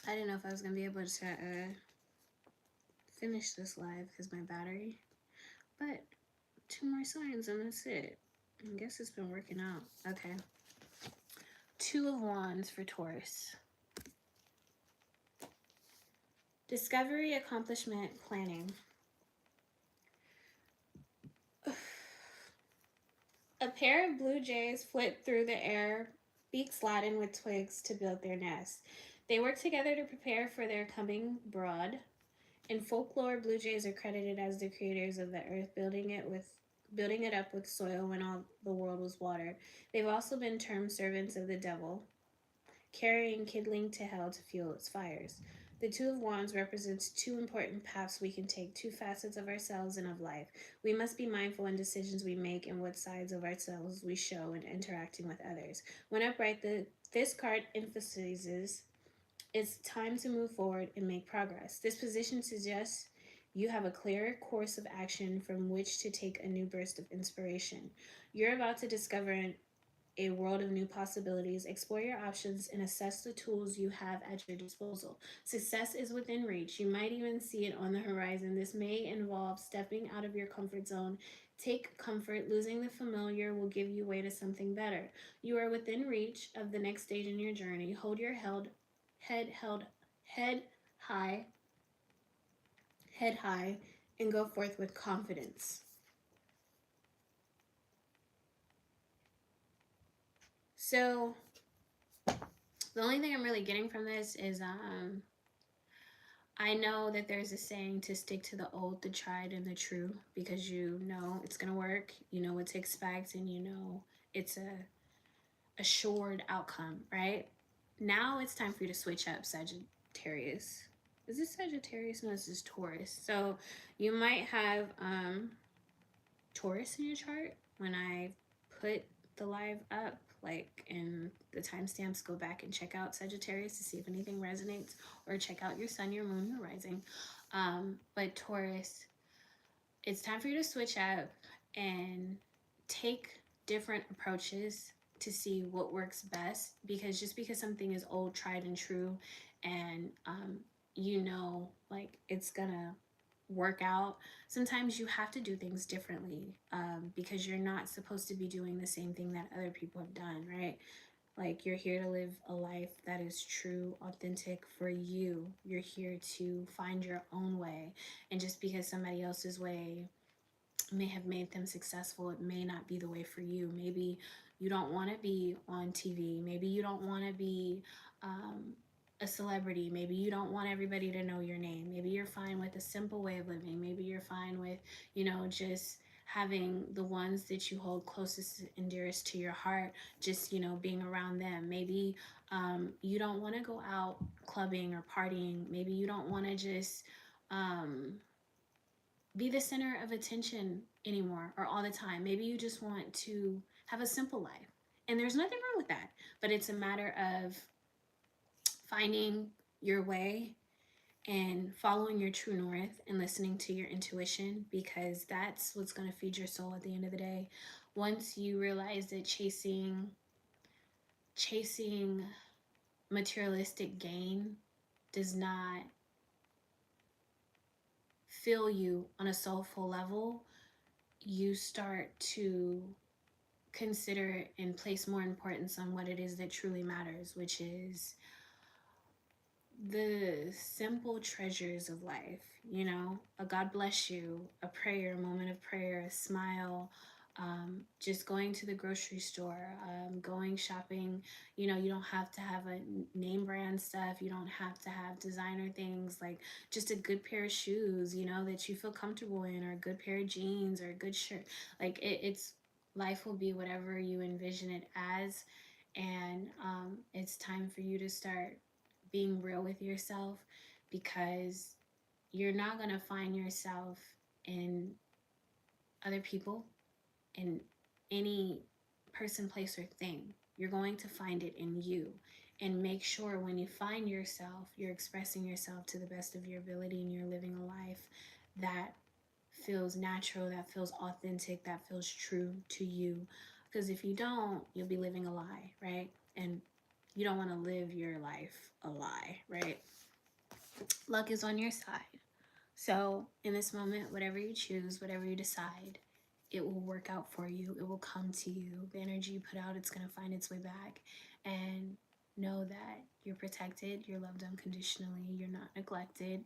I didn't know if I was going to be able to finish this live because my battery. But 2 more signs and that's it. I guess it's been working out. Okay. 2 of Wands for Taurus. Discovery, accomplishment, planning. A pair of blue jays flit through the air, beaks laden with twigs to build their nest. They work together to prepare for their coming brood. In folklore, blue jays are credited as the creators of the earth, building it up with soil when all the world was water. They've also been termed servants of the devil, carrying kindling to hell to fuel its fires. The Two of Wands represents 2 important paths we can take, 2 facets of ourselves and of life. We must be mindful in decisions we make and what sides of ourselves we show in interacting with others. When upright, this card emphasizes it's time to move forward and make progress. This position suggests you have a clearer course of action from which to take a new burst of inspiration. You're about to discover a world of new possibilities. Explore your options and assess the tools you have at your disposal. Success is within reach. You might even see it on the horizon. This may involve stepping out of your comfort zone. Take comfort. Losing the familiar will give you way to something better. You are within reach of the next stage in your journey. Hold your head high, head high, and go forth with confidence. So the only thing I'm really getting from this is I know that there's a saying to stick to the old, the tried, and the true, because you know it's gonna work, you know what to expect, and you know it's a assured outcome, right? Now it's time for you to switch up, Sagittarius. Is this Sagittarius? No, this is Taurus. So you might have Taurus in your chart. When I put the live up, like, and the timestamps, go back and check out Sagittarius to see if anything resonates, or check out your sun, your moon, your rising. But Taurus, it's time for you to switch up and take different approaches to see what works best, because just because something is old, tried, and true, and you know, like, it's gonna work out, sometimes you have to do things differently, because you're not supposed to be doing the same thing that other people have done, right? Like, you're here to live a life that is true, authentic for you. You're here to find your own way. And just because somebody else's way may have made them successful, it may not be the way for you. Maybe you don't want to be on TV. Maybe you don't want to be a celebrity. Maybe you don't want everybody to know your name. Maybe you're fine with a simple way of living. Maybe you're fine with, you know, just having the ones that you hold closest and dearest to your heart, just, you know, being around them. Maybe you don't want to go out clubbing or partying. Maybe you don't want to just be the center of attention anymore or all the time. Maybe you just want to have a simple life. And there's nothing wrong with that. But it's a matter of finding your way and following your true north and listening to your intuition, because that's what's going to feed your soul at the end of the day. Once you realize that chasing materialistic gain does not fill you on a soulful level, you start to consider and place more importance on what it is that truly matters, which is the simple treasures of life. You know, a God bless you, a prayer, a moment of prayer, a smile, just going to the grocery store, going shopping. You know, you don't have to have a name brand stuff. You don't have to have designer things. Like, just a good pair of shoes, you know, that you feel comfortable in, or a good pair of jeans, or a good shirt. Like, it's life will be whatever you envision it as. And it's time for you to start being real with yourself, because you're not going to find yourself in other people, in any person, place, or thing. You're going to find it in you. And make sure when you find yourself, you're expressing yourself to the best of your ability, and you're living a life that feels natural, that feels authentic, that feels true to you. Because if you don't, you'll be living a lie, right? And you don't want to live your life a lie, right? Luck is on your side. So in this moment, whatever you choose, whatever you decide, it will work out for you. It will come to you. The energy you put out, it's going to find its way back. And know that you're protected, you're loved unconditionally, you're not neglected,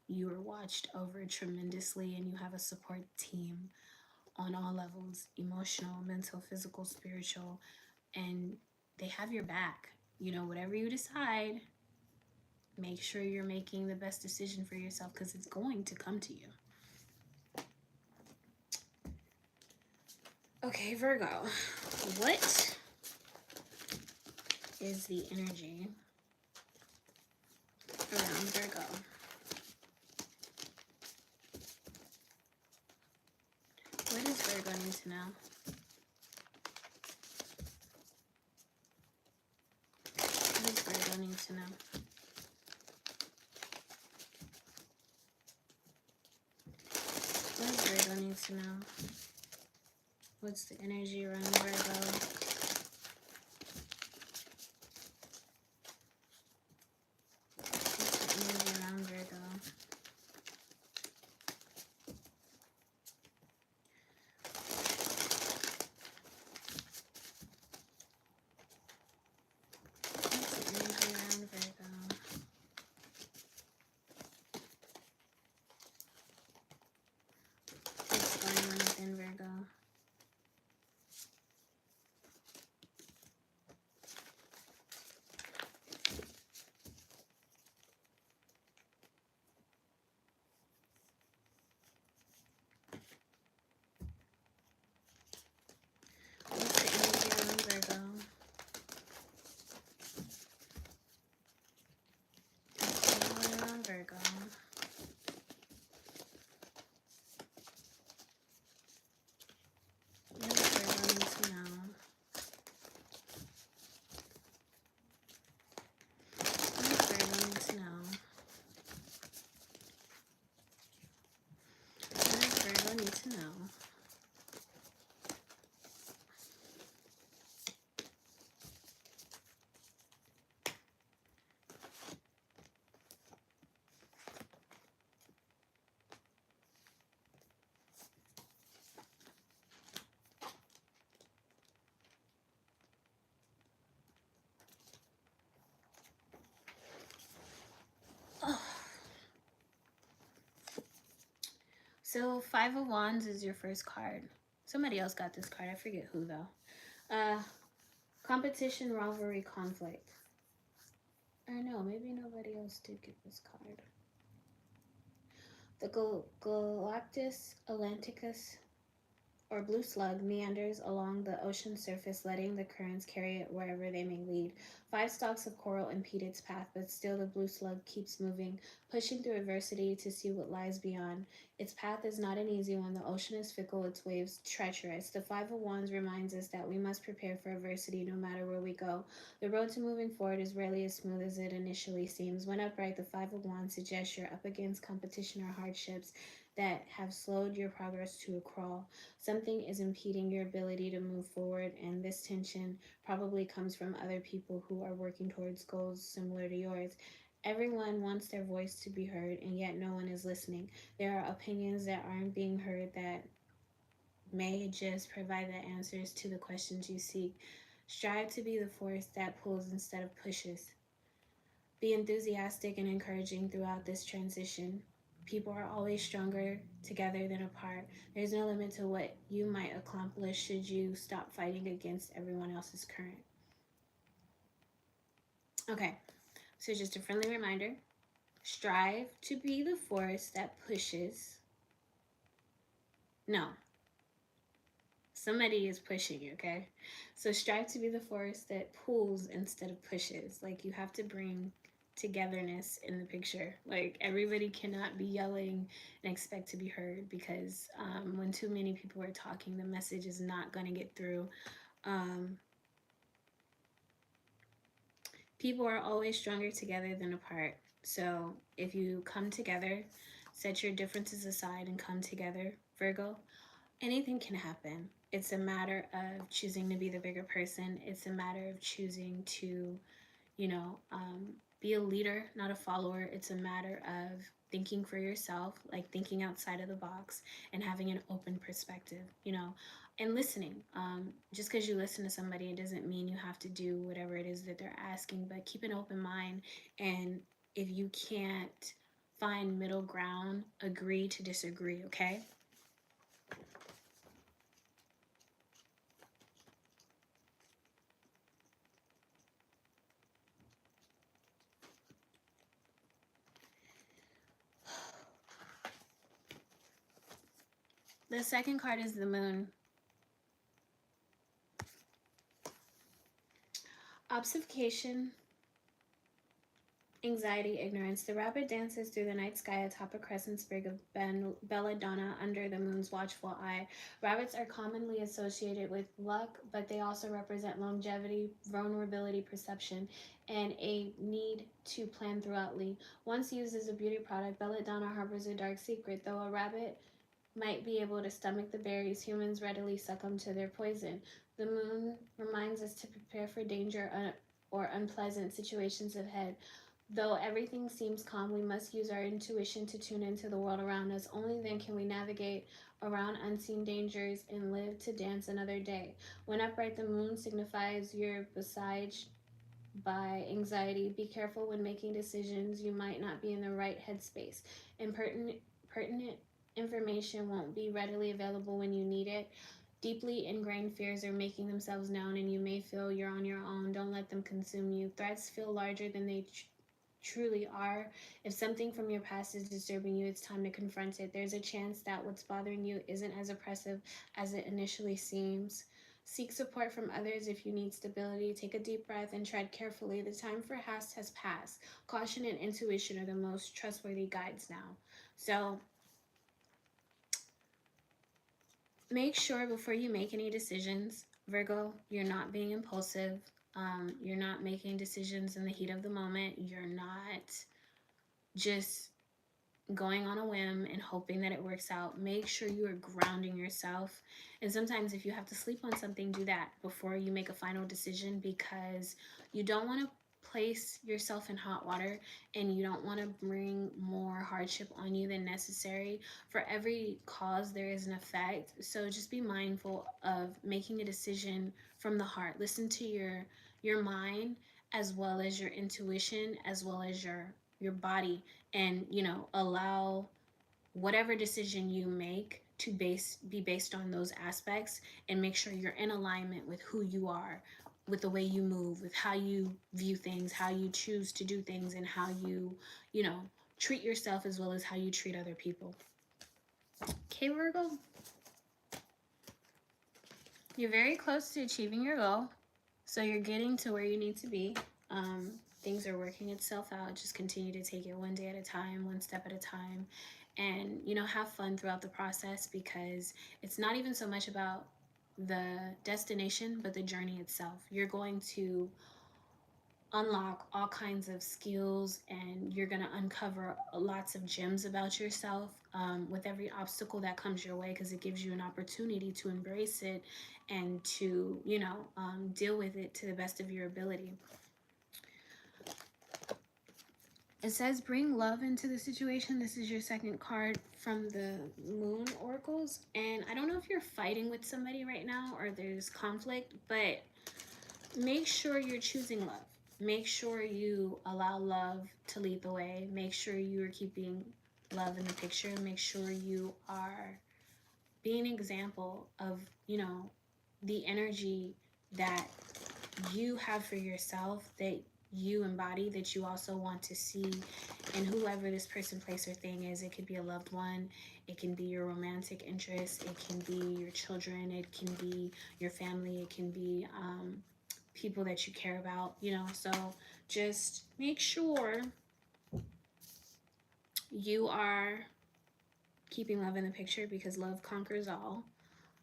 you are watched over tremendously, and you have a support team on all levels: emotional, mental, physical, spiritual, and they have your back. You know, whatever you decide, make sure you're making the best decision for yourself because it's going to come to you. Okay, Virgo, what is the energy around Virgo? What does Virgo need to know? What does Virgo need to know? What does Virgo need to know? What's the energy around Virgo? What's the energy around Virgo? What's the energy around Virgo? What's going on within Virgo? What's the energy around Virgo? What's going on around Virgo? What does Virgo need to know? What does Virgo need to know? What does Virgo need to know? Oh. So 5 of Wands is your first card. Somebody else got this card. I forget who though. Competition, rivalry, conflict. Or no, maybe nobody else did get this card. The Galactus Atlanticus, or blue slug, meanders along the ocean surface, letting the currents carry it wherever they may lead. 5 stalks of coral impede its path, but still the blue slug keeps moving, pushing through adversity to see what lies beyond. Its path is not an easy one. The ocean is fickle, its waves treacherous. The 5 of Wands reminds us that we must prepare for adversity no matter where we go. The road to moving forward is rarely as smooth as it initially seems. When upright, the 5 of Wands suggests you're up against competition or hardships that have slowed your progress to a crawl. Something is impeding your ability to move forward, and this tension probably comes from other people who are working towards goals similar to yours. Everyone wants their voice to be heard, and yet no one is listening. There are opinions that aren't being heard that may just provide the answers to the questions you seek. Strive to be the force that pulls instead of pushes. Be enthusiastic and encouraging throughout this transition. People are always stronger together than apart. There's no limit to what you might accomplish should you stop fighting against everyone else's current. Okay, so just a friendly reminder: strive to be the force that pushes. No, somebody is pushing you, okay? So strive to be the force that pulls instead of pushes. Like, you have to bring togetherness in the picture. Like, everybody cannot be yelling and expect to be heard, because when too many people are talking, the message is not going to get through. People are always stronger together than apart. So if you come together, set your differences aside and come together, Virgo, anything can happen. It's a matter of choosing to be the bigger person. It's a matter of choosing to, you know, be a leader, not a follower. It's a matter of thinking for yourself, like thinking outside of the box and having an open perspective, you know, and listening. Just because you listen to somebody, it doesn't mean you have to do whatever it is that they're asking, but keep an open mind. And if you can't find middle ground, agree to disagree, okay? The second card is the moon. Obfuscation, anxiety, ignorance. The rabbit dances through the night sky atop a crescent sprig of belladonna under the moon's watchful eye. Rabbits are commonly associated with luck, but they also represent longevity, vulnerability, perception, and a need to plan thoroughly. Once used as a beauty product, belladonna harbors a dark secret. Though a rabbit might be able to stomach the berries, humans readily succumb to their poison. The moon reminds us to prepare for danger or unpleasant situations ahead. Though everything seems calm, we must use our intuition to tune into the world around us. Only then can we navigate around unseen dangers and live to dance another day. When upright, the moon signifies you're besieged by anxiety. Be careful when making decisions. You might not be in the right headspace. Pertinent information won't be readily available when you need it. Deeply ingrained fears are making themselves known, and you may feel you're on your own. Don't let them consume you. Threats feel larger than they truly are. If something from your past is disturbing you, it's time to confront it. There's a chance that what's bothering you isn't as oppressive as it initially seems. Seek support from others if you need stability. Take a deep breath and tread carefully. The time for haste has passed. Caution and intuition are the most trustworthy guides now. So make sure before you make any decisions, Virgo, you're not being impulsive. You're not making decisions in the heat of the moment. You're not just going on a whim and hoping that it works out. Make sure you are grounding yourself. And sometimes if you have to sleep on something, do that before you make a final decision, because you don't want to place yourself in hot water and you don't want to bring more hardship on you than necessary. For every cause there is an effect. So just be mindful of making a decision from the heart. Listen to your mind as well as your intuition as well as your body, and allow whatever decision you make to be based on those aspects, and make sure you're in alignment with who you are, with the way you move, with how you view things, how you choose to do things, and how you treat yourself as well as how you treat other people. Okay, Virgo, you're very close to achieving your goal, so you're getting to where you need to be. Things are working itself out. Just continue to take it one day at a time, one step at a time, and have fun throughout the process, because it's not even so much about the destination but the journey itself. You're going to unlock all kinds of skills, and you're going to uncover lots of gems about yourself with every obstacle that comes your way, because it gives you an opportunity to embrace it and to deal with it to the best of your ability. It says bring love into the situation. This is your second card from the Moon Oracles. And I don't know if you're fighting with somebody right now or there's conflict, but make sure you're choosing love. Make sure you allow love to lead the way. Make sure you are keeping love in the picture. Make sure you are being an example of, the energy that you have for yourself, that you embody, that you also want to see in whoever this person, place, or thing is. It could be a loved one, it can be your romantic interest, it can be your children, it can be your family, it can be people that you care about, so just make sure you are keeping love in the picture, because love conquers all.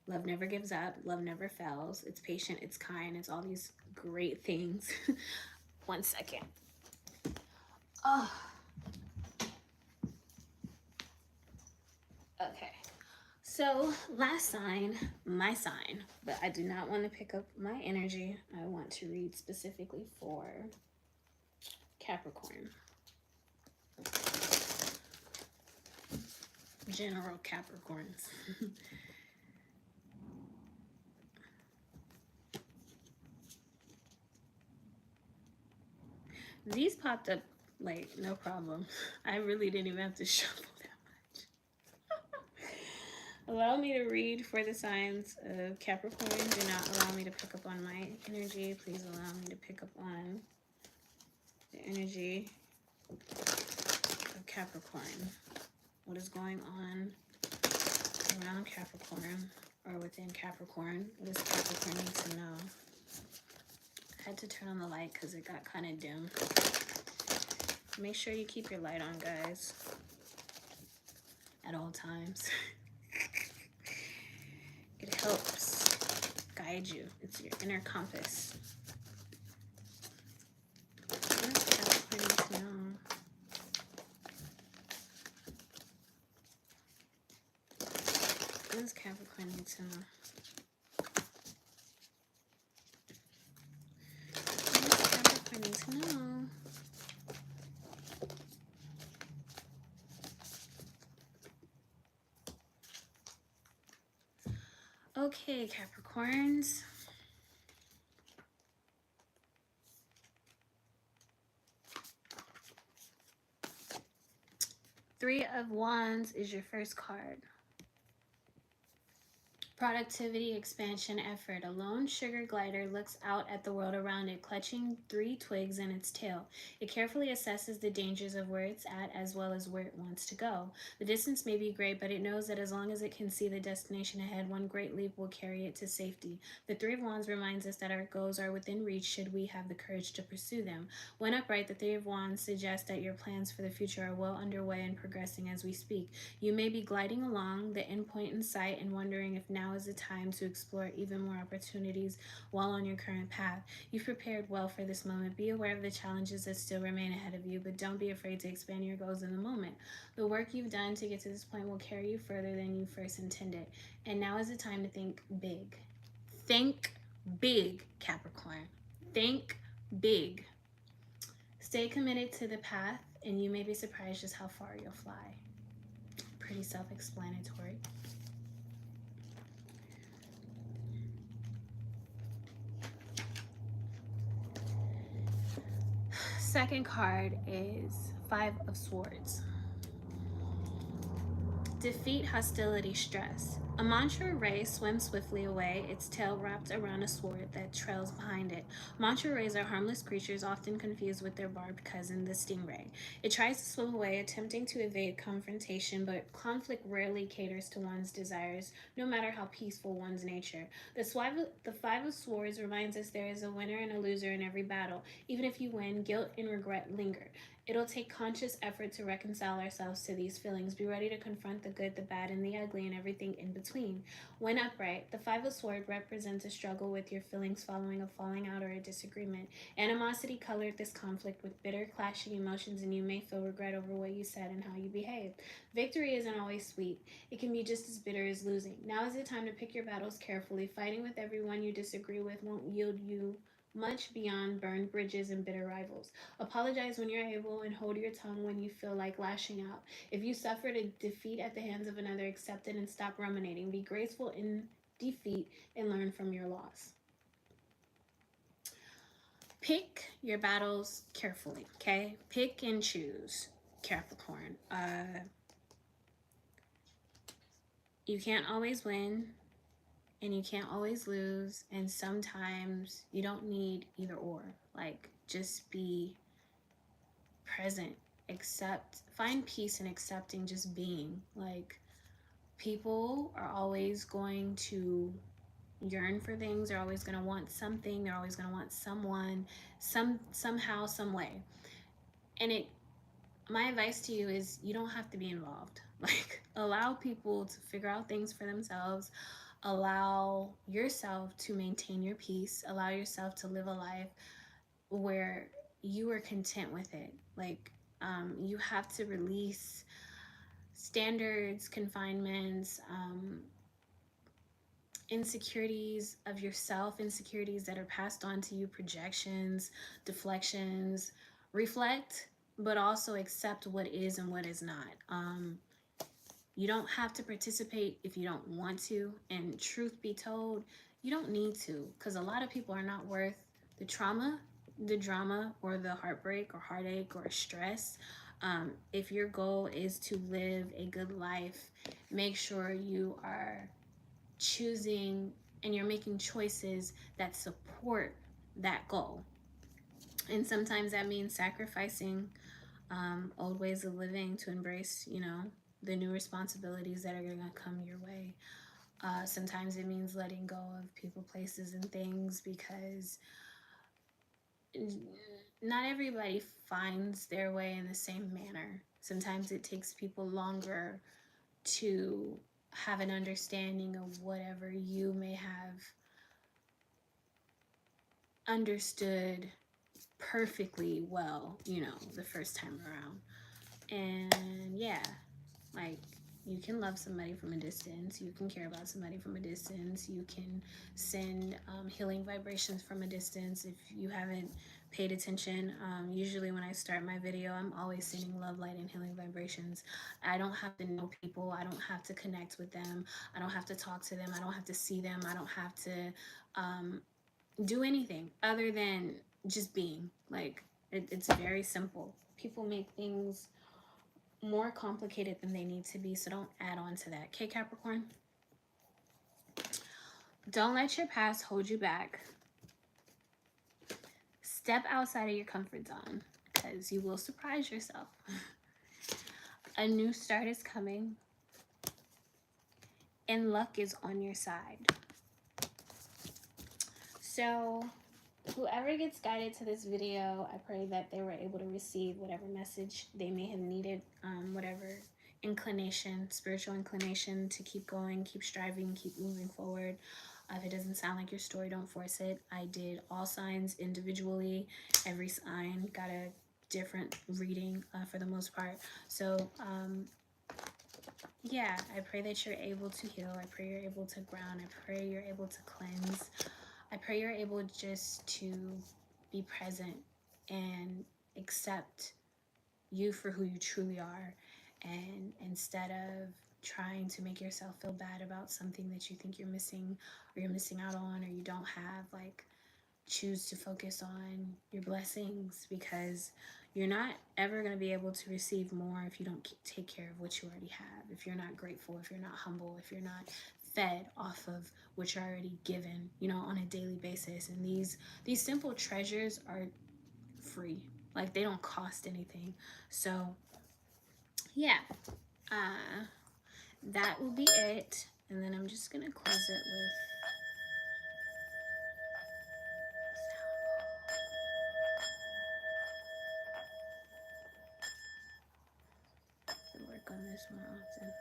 Love never gives up. Love never fails. It's patient. It's kind. It's all these great things. One second. Oh. Okay. So, last sign, my sign, but I do not want to pick up my energy. I want to read specifically for Capricorn. General Capricorns. These popped up like no problem. I really didn't even have to shuffle that much. Allow me to read for the signs of Capricorn. Do not allow me to pick up on my energy. Please allow me to pick up on the energy of Capricorn. What is going on around Capricorn or within Capricorn? What does Capricorn need to know? I had to turn on the light because it got kind of dim. Make sure you keep your light on, guys, at all times. It helps guide you. It's your inner compass. What does Capricorn need to know? What does Capricorn need to know? What does Capricorn need to know? Okay, Capricorns. Three of Wands is your first card. Productivity, expansion, effort. A lone sugar glider looks out at the world around it, clutching 3 twigs in its tail. It carefully assesses the dangers of where it's at as well as where it wants to go. The distance may be great, but it knows that as long as it can see the destination ahead, one great leap will carry it to safety. The Three of Wands reminds us that our goals are within reach should we have the courage to pursue them. When upright, the Three of Wands suggests that your plans for the future are well underway and progressing as we speak. You may be gliding along, the end point in sight, and wondering if now is the time to explore even more opportunities while on your current path. You've prepared well for this moment. Be aware of the challenges that still remain ahead of you, but don't be afraid to expand your goals in the moment. The work you've done to get to this point will carry you further than you first intended. And now is the time to think big. Think big, Capricorn. Think big. Stay committed to the path, and you may be surprised just how far you'll fly. Pretty self-explanatory. Second card is Five of Swords. Defeat, hostility, stress. A mantra ray swims swiftly away, its tail wrapped around a sword that trails behind it. Mantra rays are harmless creatures, often confused with their barbed cousin, the stingray. It tries to swim away, attempting to evade confrontation, but conflict rarely caters to one's desires, no matter how peaceful one's nature. The Five of Swords reminds us there is a winner and a loser in every battle. Even if you win, guilt and regret linger. It'll take conscious effort to reconcile ourselves to these feelings. Be ready to confront the good, the bad, and the ugly, and everything in between. When upright, the Five of Swords represents a struggle with your feelings following a falling out or a disagreement. Animosity colored this conflict with bitter, clashing emotions, and you may feel regret over what you said and how you behaved. Victory isn't always sweet. It can be just as bitter as losing. Now is the time to pick your battles carefully. Fighting with everyone you disagree with won't yield you much beyond burned bridges and bitter rivals. Apologize when you're able and hold your tongue when you feel like lashing out. If you suffered a defeat at the hands of another, accept it and stop ruminating. Be graceful in defeat and learn from your loss. Pick your battles carefully, okay? Pick and choose, Capricorn. You can't always win. And you can't always lose, and sometimes you don't need either or. Like, just be present, find peace in accepting just being. Like, people are always going to yearn for things, they're always going to want something, they're always going to want someone, somehow, some way. And my advice to you is you don't have to be involved. Like, allow people to figure out things for themselves. Allow yourself to maintain your peace. Allow yourself to live a life where you are content with it. Like, you have to release standards, confinements, insecurities of yourself, insecurities that are passed on to you, projections, deflections. Reflect, but also accept what is and what is not. You don't have to participate if you don't want to. And truth be told, you don't need to, because a lot of people are not worth the trauma, the drama, or the heartbreak or heartache or stress. If your goal is to live a good life, make sure you are choosing and you're making choices that support that goal. And sometimes that means sacrificing old ways of living to embrace, the new responsibilities that are going to come your way. Sometimes it means letting go of people, places, and things, because not everybody finds their way in the same manner. Sometimes it takes people longer to have an understanding of whatever you may have understood perfectly well, the first time around. And yeah, like, you can love somebody from a distance, you can care about somebody from a distance, you can send healing vibrations from a distance. If you haven't paid attention, usually when I start my video, I'm always sending love, light, and healing vibrations. I don't have to know people, I don't have to connect with them, I don't have to talk to them, I don't have to see them, I don't have to do anything other than just being. Like, it's very simple. People make things more complicated than they need to be, so don't add on to that. Okay, Capricorn? Don't let your past hold you back. Step outside of your comfort zone, because you will surprise yourself. A new start is coming, and luck is on your side. So whoever gets guided to this video, I pray that they were able to receive whatever message they may have needed, whatever inclination, spiritual inclination to keep going, keep striving, keep moving forward. If it doesn't sound like your story, don't force it. I did all signs individually. Every sign got a different reading for the most part. So yeah, I pray that you're able to heal. I pray you're able to ground. I pray you're able to cleanse. I pray you're able just to be present and accept you for who you truly are. And instead of trying to make yourself feel bad about something that you think you're missing, or you're missing out on, or you don't have, like, choose to focus on your blessings, because you're not ever going to be able to receive more if you don't take care of what you already have. If you're not grateful, if you're not humble, if you're not fed off of what you're already given, on a daily basis. And these simple treasures are free. Like, they don't cost anything. So yeah, that will be it. And then I'm just gonna close it with work on this more often.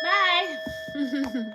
Bye.